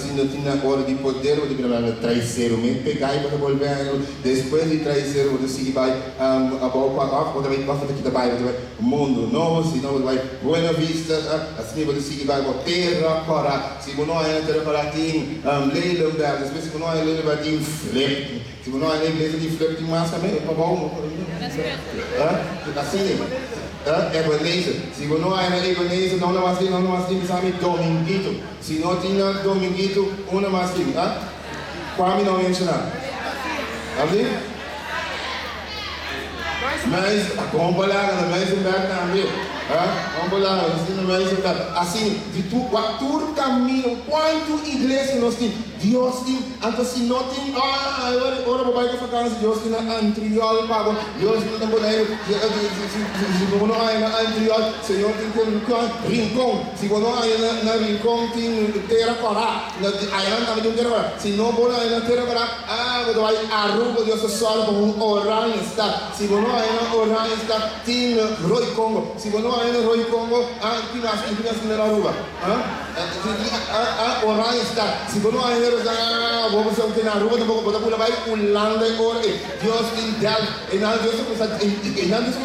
se não tem na hora de poder, você vai na traiceiro, me pegar e você volver. Depois de traiceiro, você vai a boca, você vai fazer aqui também, você vai mundo novo, se não você vai Buena Vista, assim você vai para terra para, se você não é terra para tem Leilenberg, depois se você não é Leilenberg tem Flip, se você não é na igreja de Flip tem mais também, é para bom, assim é Ebenezer, se você não é na Ebenezer, não mais tem, sabe Dominguito, se não tem Dominguito, uma mais tem, qual não mencionar, ali? Mas a comparada da Meisenberg também, vamos lá, assim, de tudo caminho, quanto igreja nós temos, Deus tem, então se não tem, agora vou para a casa, Deus tem na anterior, Deus tem na boneira, se não é na anterior, Senhor tem com rincão, se não é na rincão, tem terra corá, aí não tem terra corá, se não é na terra corá, você vai arrugar Deus só com um orange está, se não é na orange está, tem roi Congo, se não hay en Roy Congo, pinas en la Aruba. Orang está. Si tú no hay en vamos a tener Aruba, tampoco podemos ir a Ulanda y ahora Dios indel. En el Dios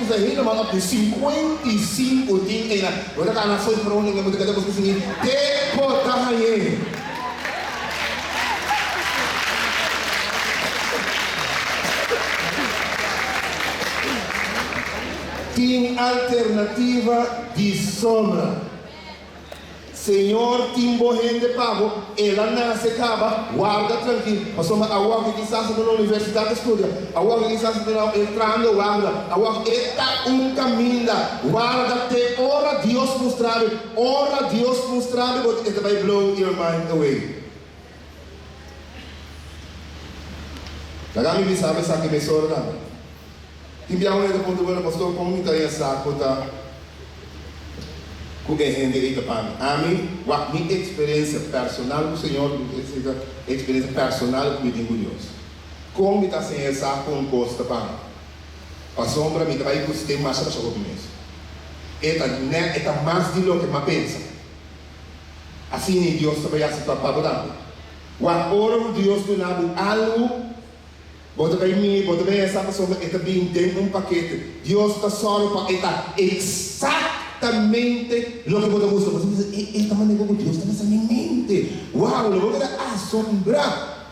se ir más de 55 días. Ahora que ana foi para onde que você quer conseguir te botar aí. Tem alternativa de sombra. Senhor, timbo gente pago, ela não se acaba, guarda tranquilo. Mas uma agora que está na universidade estuda, agora que está entrando, guarda, agora está caminho, guarda te ora Deus mostrado, but it vai blow your mind away. Lagami sabe que me sorda. Timbiamo nel punto buono pastor comunità ya sakota ku gente ita pan. Ami, wa mi experiência personal com o Senhor, experiência personal com Deus. Como me tá sem essa com costa pan. A sombra me vai custar mais para o começo. Eta mais de lo que me pensa. Assim Deus também já se está pagando. Wa ora Deus do nabo algo. Bota bem essa pessoa que está bem dentro paquete. Deus está só para estar exatamente o que você busca. Você diz, esta maneira como Deus está nessa minha mente. Uau, eu vou assombrar.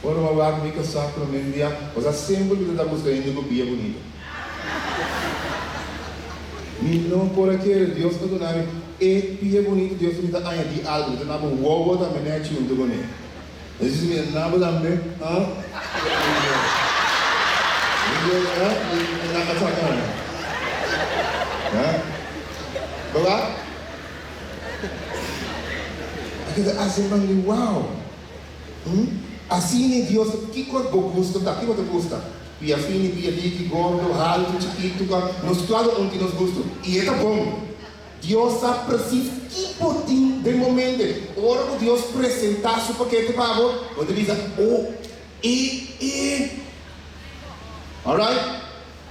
Ora, uma vaga me cansar para mim dia. Você sempre está buscando uma copia bonita. Não por aqui, Deus está dando e pia bonita. Deus está dando de algo. Está dando um ovo da maneira que eu estou dando. This is me na bulambe, Bawa? Kita assim bang wow. Assim Deus que coisa gosta, tá? Que coisa gosta? Pia fini, pia diki, gordo, alto, chiquito, nos claro onde nos gosta. E é bom. Deus sabe preciso que pouquinho de momento. Ora que Deus apresentar seu paquete para você diz, alright?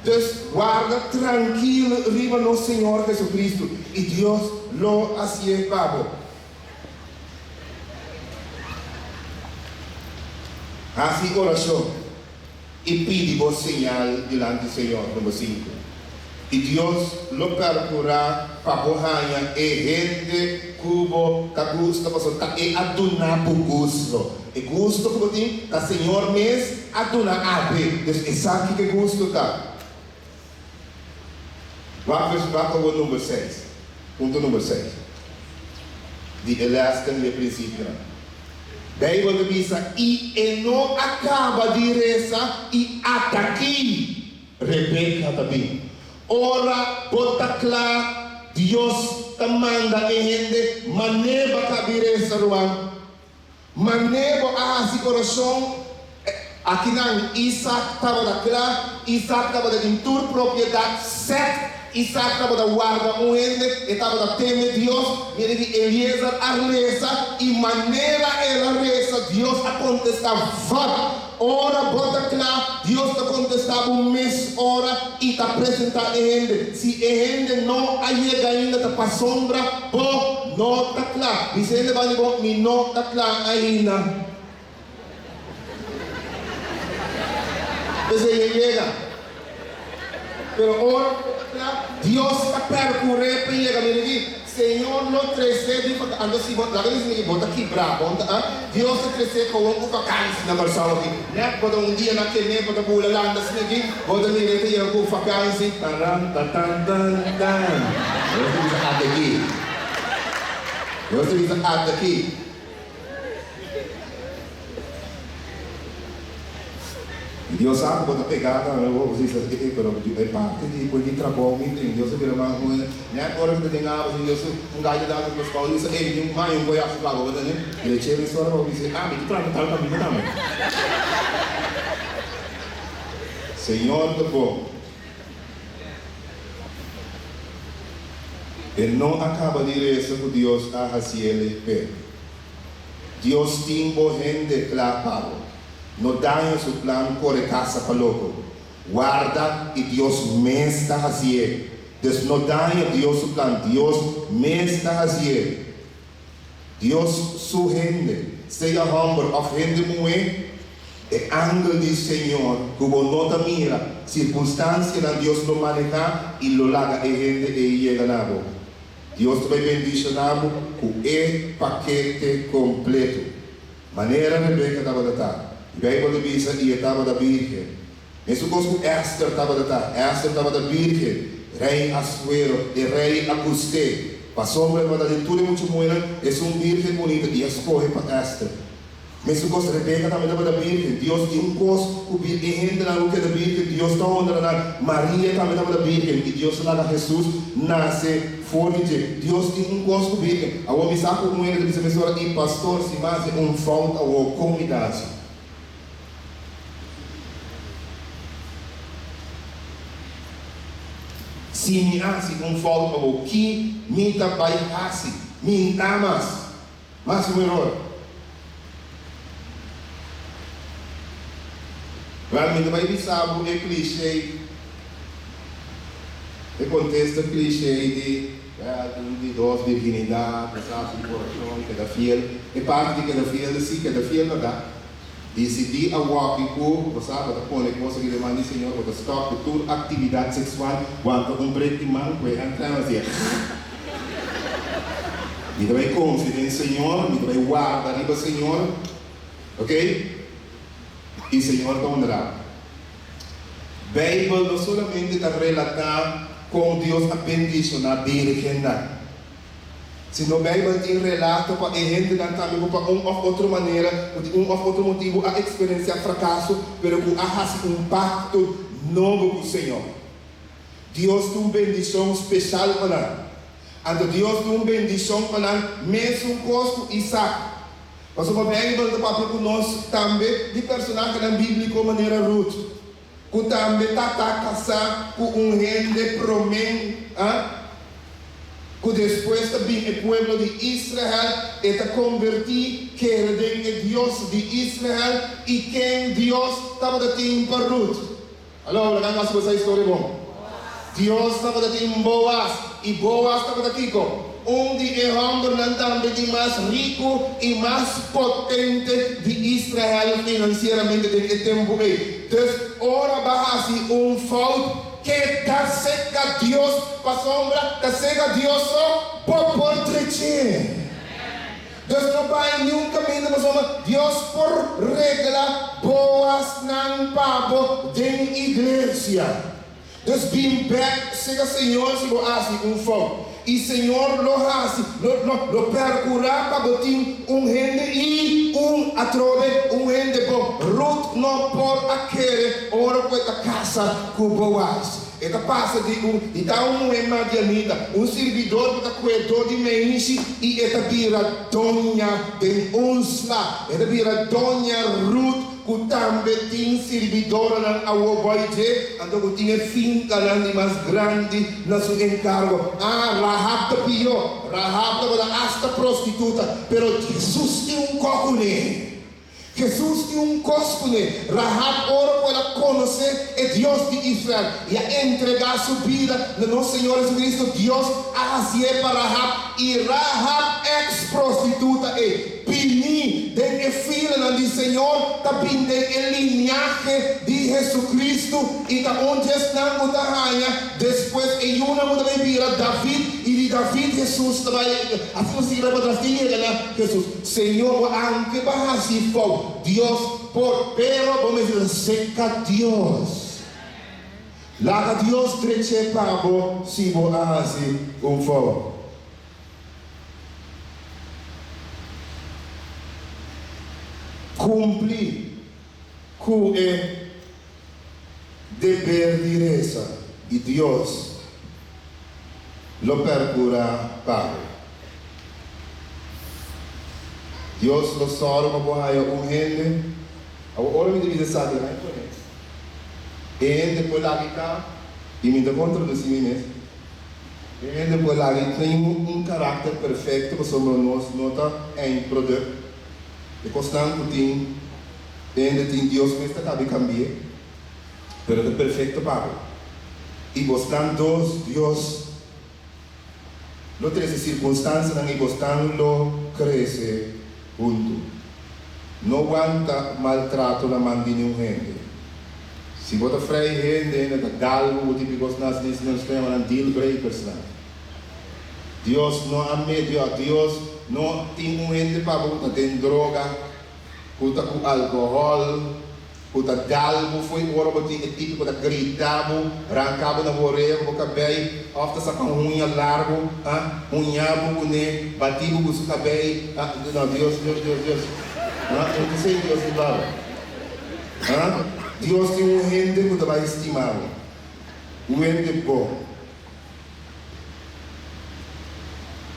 Então, guarda tranquilo, riba no Senhor Jesus Cristo. E Deus lo assim para você. Assim oração. E pede o sinal diante do Senhor, número 5. E Deus lo percurá para borranha e gente cubo que gusta para e aduna por gusto. E gusto que tem, o Senhor mesmo aduna abe. Então, sabe que gusto tá? Vamos para o número 6. Ponto número 6. De elastan de princípio. Daí você diz, e não acaba de rezar e até aqui. Rebeca também. Ora, bota claro, Deus te manda em gente, maneba cabireza ruang, maneba a si coração, aqui não, Isaac estava da claro, Isaac estava da intur propriedade, Seth, Isaac estava da guarda um gente, estava da teme Deus, me diz Eliezer a reza, e maneira ela reza, Deus a contestar, ora, bota claro, Deus te contestava mês, ora, e te apresentar a gente. Se a gente não chega ainda, te para sombra, bom, não está claro. E se ele vai dizer, me não está claro ainda. Então ele chega. Pero ora, Deus te percorre para chegar, me diz, Senhor, não crescer, ando se bota, lá eles bota aqui bravo, Deus te crescer com um vacância na versão aqui, né? Bota dia naquele, bota pula lá, anda se aqui, bota me leva e com vacância, taran, tatan, tan, tan. Deus te diz até aqui. Deus te diz até aqui. Deus sabe quando pegar, eu vou dizer que é parte de quando ele trabalha, Deus vira uma coisa, né? Agora que tem água, Deus gajo dá para os paulos, ele vai um goiás para agora, né? Ele chega e só vai dizer, me traz tal caminho também. Senhor do bom, ele não acaba de rezar com Deus a fazer ele pé. Deus tem boa gente claro. No daño su plan corre casa para loco. guarda y Dios me está haciendo. Entonces no daña Dios su plan, Dios me está haciendo. Dios su gente, sea hombre o gente mujer, el ángel del Señor, como no te mira, circunstancia en Dios lo maneja y lo laga y gente y llega a nabo. Dios te va a bendicionar con el paquete completo. Manera Rebeca estaba de tal. La Bíblia dice y estaba da virgen. Eso conosco Esther estaba de tal. Esther estaba da virgen. Rei Asuero e rei Auguste. Passou uma leitura muito boa, é virgem bonita e escolhe para Esther. Mas o gosto Rebeca também estava da virgem. Deus tinha gosto com virgem, e gente na luta da virgem. Deus está onde na Maria também estava da virgem. E Deus lá Jesus nasce fora de Deus tinha gosto com virgem. A homem sabe como ele diz, e pastor se mais falta ou comunidade. Se me hace falta ou que me vai hace, me tamas, mas o erro. Realmente vai pensar o clichê, o contexto clichê de duas virginidade, pensar no coração, cada fiel, e parte de cada fiel, sim, cada fiel não dá. E se di a walking por, você sabe, a pôr coisa que demanda o Senhor, para stop toda atividade sexual, quando preto de mão, vai entrar assim. Me vai confiar no Senhor, me vai guardar no Senhor, ok? E o Senhor te honrará. A Bíblia não solamente está relatada com Deus a bendicionar a virgem, se no Bíblia tem relato para a gente também para ou outra maneira, ou outro motivo a experienciar fracasso, pero que hace pacto novo com o Senhor. Deus tem uma bendição especial para nós. Então Deus tem uma bendição para nós, mesmo com Isaac. Mas uma Bíblia do papel conosco também de personagem na Bíblia como maneira Ruth, que também está casado com gente promem, que depois também o povo de Israel está convertido, que era de Deus de Israel e quem Deus estava dando para Ruth. Alô, lá nós vamos a história bom. Deus estava dando Boaz e Boaz estava dando onde é o homem também mais rico e mais potente de Israel financeiramente naquele tempo. Então, ora vai falta que está seca Deus para sombra, está seca Deus só por trecher. Deus não vai nenhum caminho para sombra. Deus por regra boas não pago de igreja. Deus bem back, seja Senhor se lo hace fogo. E Senhor lo hace, lo percurá para botar gente e atrove gente bom. Ruth não por aquele, ora com a casa com Boaz. Ela passa de dar madianita, servidor que cuidou de meixe e ela vira dona de Unsla, ela vira dona Ruth, que também tem servidora na Awoboide, então que tinha finca mais grande na seu encargo. Rahab da pior, Rahab da hasta prostituta, pero Jesus tem cocune. Jesus tem coscune. Rahab ora para conhecer o Deus de Israel e a entregar sua vida no nosso Senhor Jesus Cristo. Deus hacía para Rahab e Rahab ex-prostituta e pini de filha do Senhor também de linhagem de Jesus e da onde estamos da rainha depois e uma muda vira David e de David Jesus também assim se leva Jesus Senhor aunque baixi fogo Dios por pero vamos dizer seca Dios lá Dios treche pabo si bo hace fogo. Cumprir com o dever de reza e Deus lo percura pago. Deus lo solo para bohaya gente. Agora me deve saber, né? E depois lá que tá e me dá conta de si mesmo. E depois lá que tem caráter perfeito para sobre nós nota em produto. E constante tem ainda tem Deus que está cabe cambiar. pero de perfecto pago. Y buscan dos Dios, no tiene circunstancias en que buscan lo crece junto. No aguanta maltrato na mão de nenhum gente. Se bota frei gente, na galgo, o típico nas não escreve deal breakers lá. Deus não amedia, Deus não tem um gente para botar tem droga, botar com álcool, botar galgo, foi hora botar é típico da gritavo, arrancava na orelha, boca bem, after sa com unha largo, unhabo com ne, batigo com o cabelo, não Deus. Não que sei Deus de lá. Deus tem um gente que vai estimar. Um gente bom.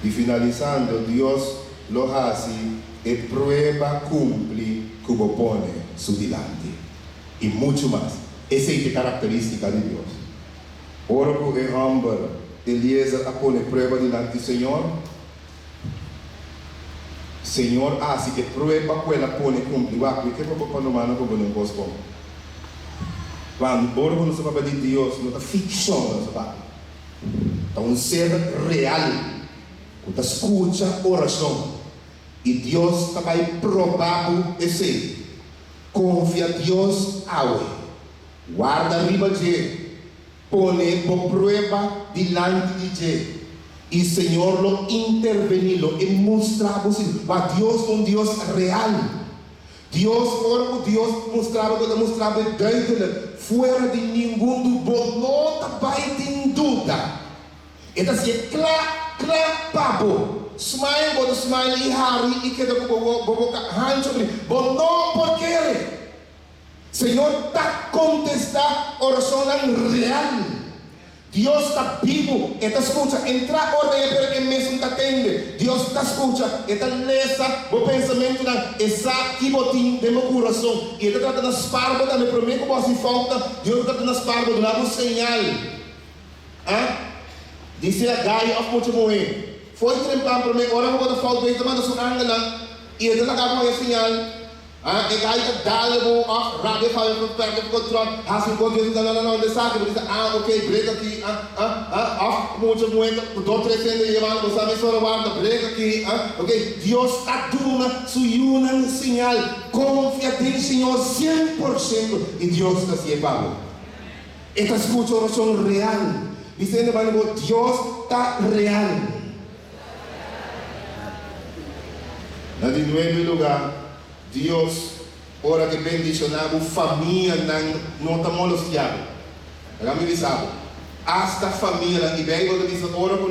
E finalizando, Deus lo hace e prueba cumpre que o pone su delante. E muito mais. Essa é a característica de Deus. Ora que é humble, Eliezer a pone prueba delante do Senhor. Senhor, assim que prueba que ela pone cumprir, que é para o humano que não gosta. Quando ora não se fala de Deus, não é ficção, não se fala. É um ser real, que escuta oração. E Deus também provável esse. Confia Deus ao. Guarda riba de, pone por prueba delante de Deus. E o Senhor lo interveniu e mostrava para Deus um Deus real. Deus, ora o Deus mostrava duidelijk, fora de nenhum do não vai ter dúvida. Então se claro, papo, smile, bota smile e hari e que da boca hancho, bom não porque Senhor está contestar oração real. Deus está vivo, está escuta, entrar o rei é mesmo está tendo. Deus está escuta, está lesa o pensamento na essa que botim de meu coração. E está tratando as parvas da me prometo que você falta. Deus está tratando as parvas do lado señal. Disse a Gaia of muito moe. Foi trempar para mim, ora vou dar falta de tomar sua angana. E ele está acabando a señal. E Gaia dá o off, rabe fala para perto do controle. Assim quando ele não de saco, ele diz ok, break aqui, off muito muito, do 300 levando, você me só guarda, break aqui, ok. Deus está dando sua señal, confia no Senhor 100% e Deus está se pago. Esta escuta oração real, dizendo para Deus está real. Na de novo lugar. Deus, ora que bendicionava família não está molestiado. Agora me sabe. Hasta família e bem quando diz ora com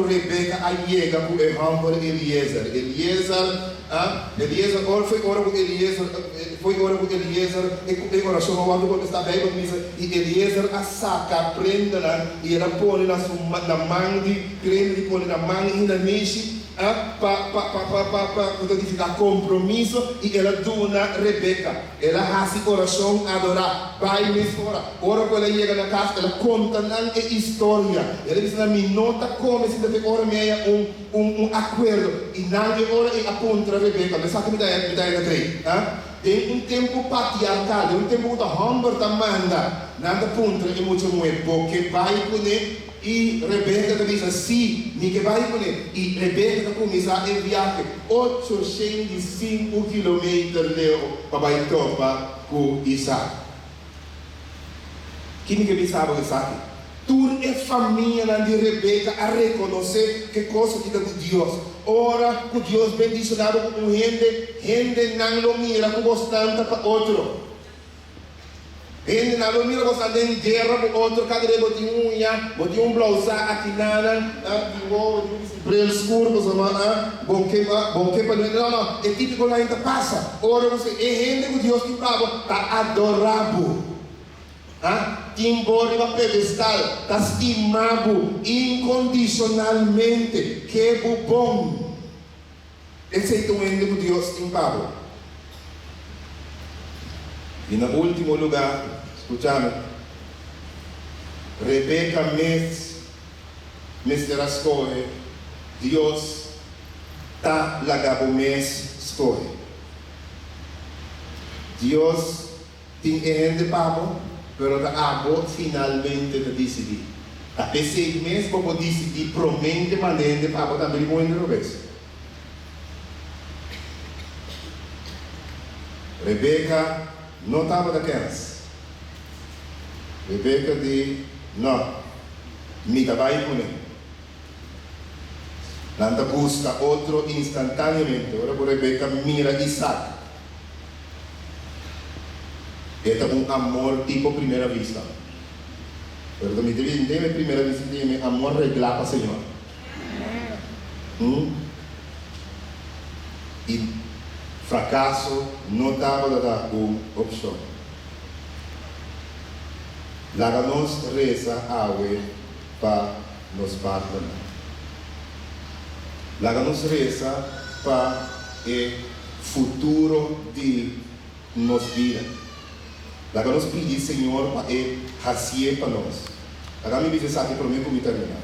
Rebeca a chega com o Hamper Eliezer, ora foi ora com Eliezer, e oração ao lado quando está bem quando diz e Eliezer a saca prenda lá e ela põe na mão de prende e põe na mão ainda mexe. Para codificar compromisso e ela dona Rebeca, ela faz oração adorar, vai mesmo ora quando ela chega na casa, ela conta a história, ela diz na minota como se deve ora meia acordo e não ora e aponta Rebeca, mas sabe me dá tem tempo patriarcal, tem tempo que a Humber manda, nada ponta e muito porque vai com e Rebeca diz assim, que vai com ele. E Rebeca começa a viagem 805 km para ir topa com Isaac. Quem que pensava Isaac? Toda a família de Rebeca a reconhecer que coisa que de Deus. Ora, que Deus bendicionado com gente não lo mira com bastante para outro. Ele na lomira você tem guerra com outro cadê botinho unha, botinho blousa aqui nada, igual brel escuro você bom que para não é típico lá ainda passa. Ora você é gente que Deus te paga tá adorável, embora no pedestal, tá estimado incondicionalmente, que é bom. Esse é o gente que Deus te paga. E no último lugar, escutando, Rebeca mestra escolhe, Deus está lagado escolhe. Deus tem gente pago, pero a abo finalmente de decidir. A PC mês como decidir promente mandende para abo também com o vez. Rebeca não estava daquelas. Rebeca disse, não, me trabalho com ele. Nanta busca outro instantaneamente. Ora por Rebeca mira Isaac. É um amor tipo primeira vista. Pero também tem primeira vista, tem amor regular para o Senhor. E fracasso não estava da opção. Lá nós reza para nos perdonar. Lá nós reza para o futuro de nossa vida. Lá nós pedimos Senhor para fazer para nós. Lá me diz aqui para mim como terminar.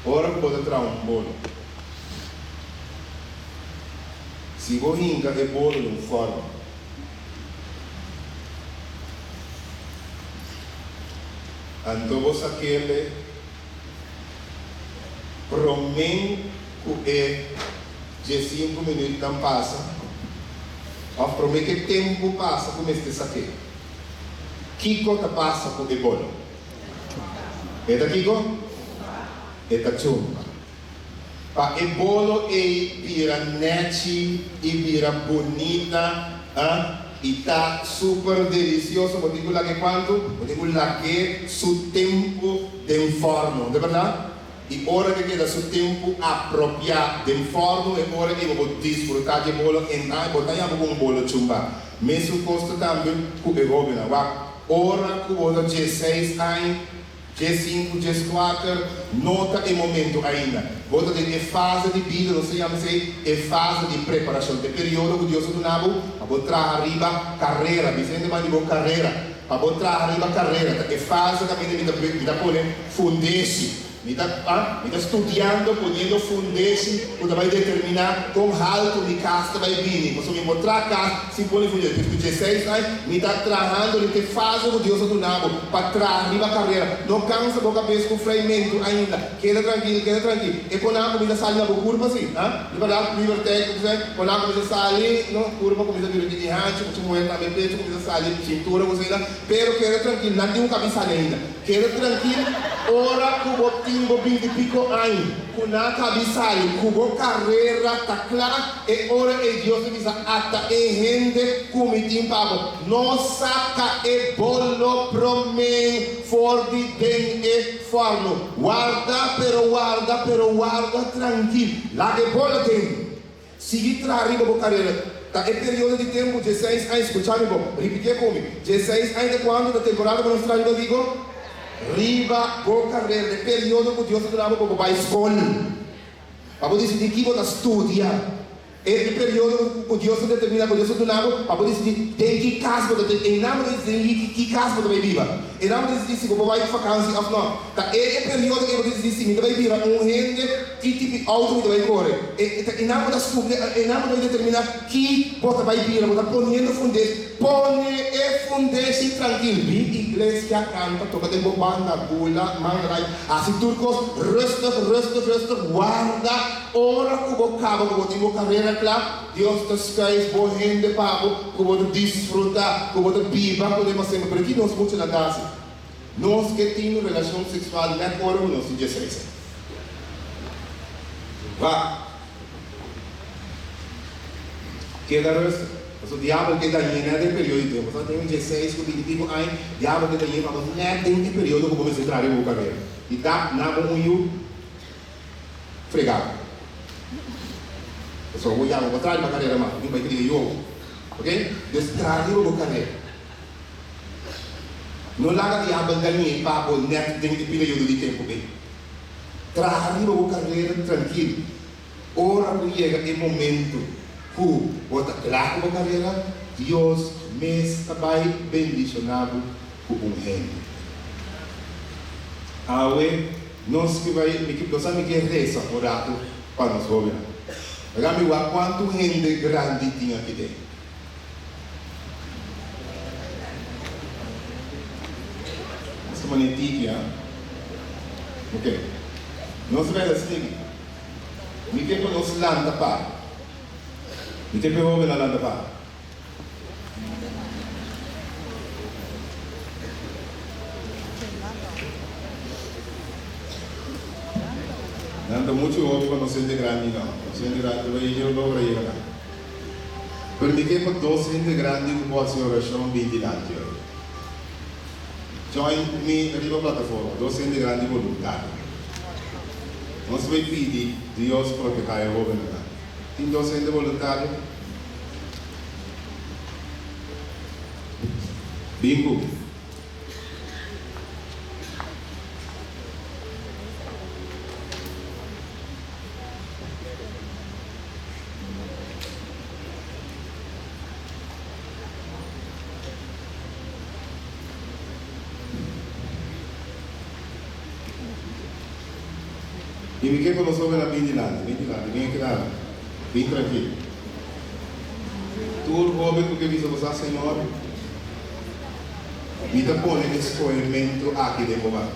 Ora pode entrar bolo. Se você hinca é bolo de forma. Então você aquele promete que de 5 minutos não passa. Ou promete que tempo passa com este saque. Kiko te passa com o bolo. É da Kiko? É da chumba. Para o bolo é vira nete e vira bonita. E está super delicioso, vou dizer lá que quanto? Vou dizer lá que seu tempo de forno, de verdade? E ora que queda seu tempo apropriado de forno, e ora que vou desfrutar de bolo, então vou dar um bolo chumba. Mesmo custa também com o Robin, ora que vou dar 16 anos, 15, 14, nota e momento ainda. Vou dar a fase de vida, não sei como se é fase de preparação, de período que Deus do Nabo, a botar arriba carreira, dizendo mais de carreira, a botar arriba carreira, é fase também de vida pôr fundesse. Me está estudando, ponendo fundesse, que vai determinar com alto de casa vai vir. Você me mostrar casa, se põe fundesse. Depois de 16 anos, me está trabalhando, ele te faz o Deus do Nabo, para trás, arriba a carreira. Não cansa a cabeça com freimento ainda. Queda tranquilo, queda tranquilo. E quando a comida sai na curva assim, liberdade, liberdade, quando a comida sai, não, curva, comida de rancho, você moer na peito, comida sai, cintura, você ainda. Pero queda tranquilo, não tem um cabeça ainda. Queda tranquilo, ora que o timbo 20 pico anos, com a cabeça ali, com a carreira, tá claro, e ora é Deus que diz, ata e rende, como tem pago. Não saca e bolo pro me, for de bem e forno. Guarda, pero guarda tranquilo. Lá que bolo tem, siga tra arriba com a carreira. Tá, é período de tempo, 16 anos, escutame, repetir comigo. 16 anos de quando, da temporada que nós trazemos, digo, riba boa carreira, de período que Deus te dava para a escola. Para você decidir que você estuda. É o período que Deus te determina, que Deus te dava para você decidir tem que casa você tem. E não você decidir que casa você vai viver. E não você decidir se você vai vacância ou não. Tá, é o período que você decidir se você vai viver rende, que tipo de auto você vai correr. E não você estuda, e não você determinar que você vai viver, você ponendo fundez. Põe e fundez tranquilo. Bem igreja canta, toca de banda, gula, mandrai. Assim turcos, rustig, guarda. Ora que você acaba, que você tem carreira lá, Deus te escreve por rende pago, que você desfruta, que você viva, que você sempre. Por aqui nós vamos na casa. Nós que temos relação sexual, não é por nós, 16. Vá. Queda rustig. O diabo que está aí, não é de período de tempo. Só tem 16, com 25 anos, o diabo que está aí, mas não é de período que você entrar em boa carreira. E dá, não um fregado. Só vou ir para trás da carreira, mas não vai querer eu. Ok? Destrave a boa carreira. Não larga o diabo ganhar para o neto de período de tempo. Traga a boa carreira tranquilo. Ora que chega o momento. Bota claro com a carreira, Deus me vai bendicionado com reino. Aue, nós que vai, nós que reza orado para nós governar. Rami, quanto gente grande tinha aqui dentro? Essa manetica, ok? Nós vemos assim, me que para nós landa para, me que para o homem landa para. Nanda muito homem quando você é grande não, você é grande vai ir logo para ir lá. Pero me que para 2 gente grande que pode ser oração bem dilante hoje. Join me na plataforma, 2 gente grande voluntário. Nós vai pedir Deus para que caia o homem lá. Tem 2 gente voluntário. Bingo. E me quer conosco na bem aqui lá, bem tranquilo. Tu homem porque visa você Senhor, me dá põe nesse escolhimento aqui de boa.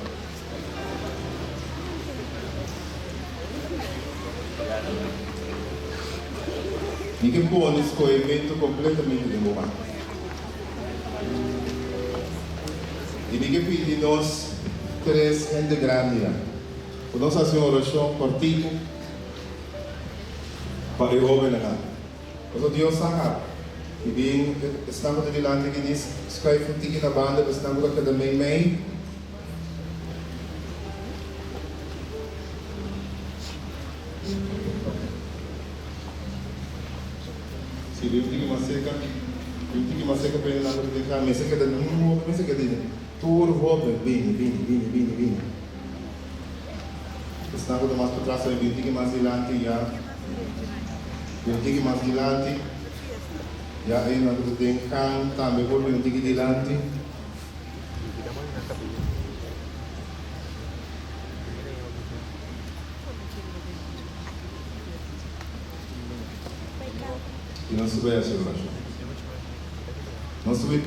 Me quer põe nesse escolhimento completamente de boa. E me quer pedir nós 3 gente grande lá. Nós fazemos oração por ti, para o homem lá. Quando Deus sabe, e bem, estamos de delante que diz, escreve um tique na banda, estamos aqui também meio. Se viu um tique mais seca para ele na hora de entrar, mas seca de novo, mas seca de tudo, homem, vini. Estamos mais para trás, vem um tique mais delante, já. Vem um tique mais delante. Já aí nós temos cão, também por um tique delante. E nós subimos a oração. Nós subimos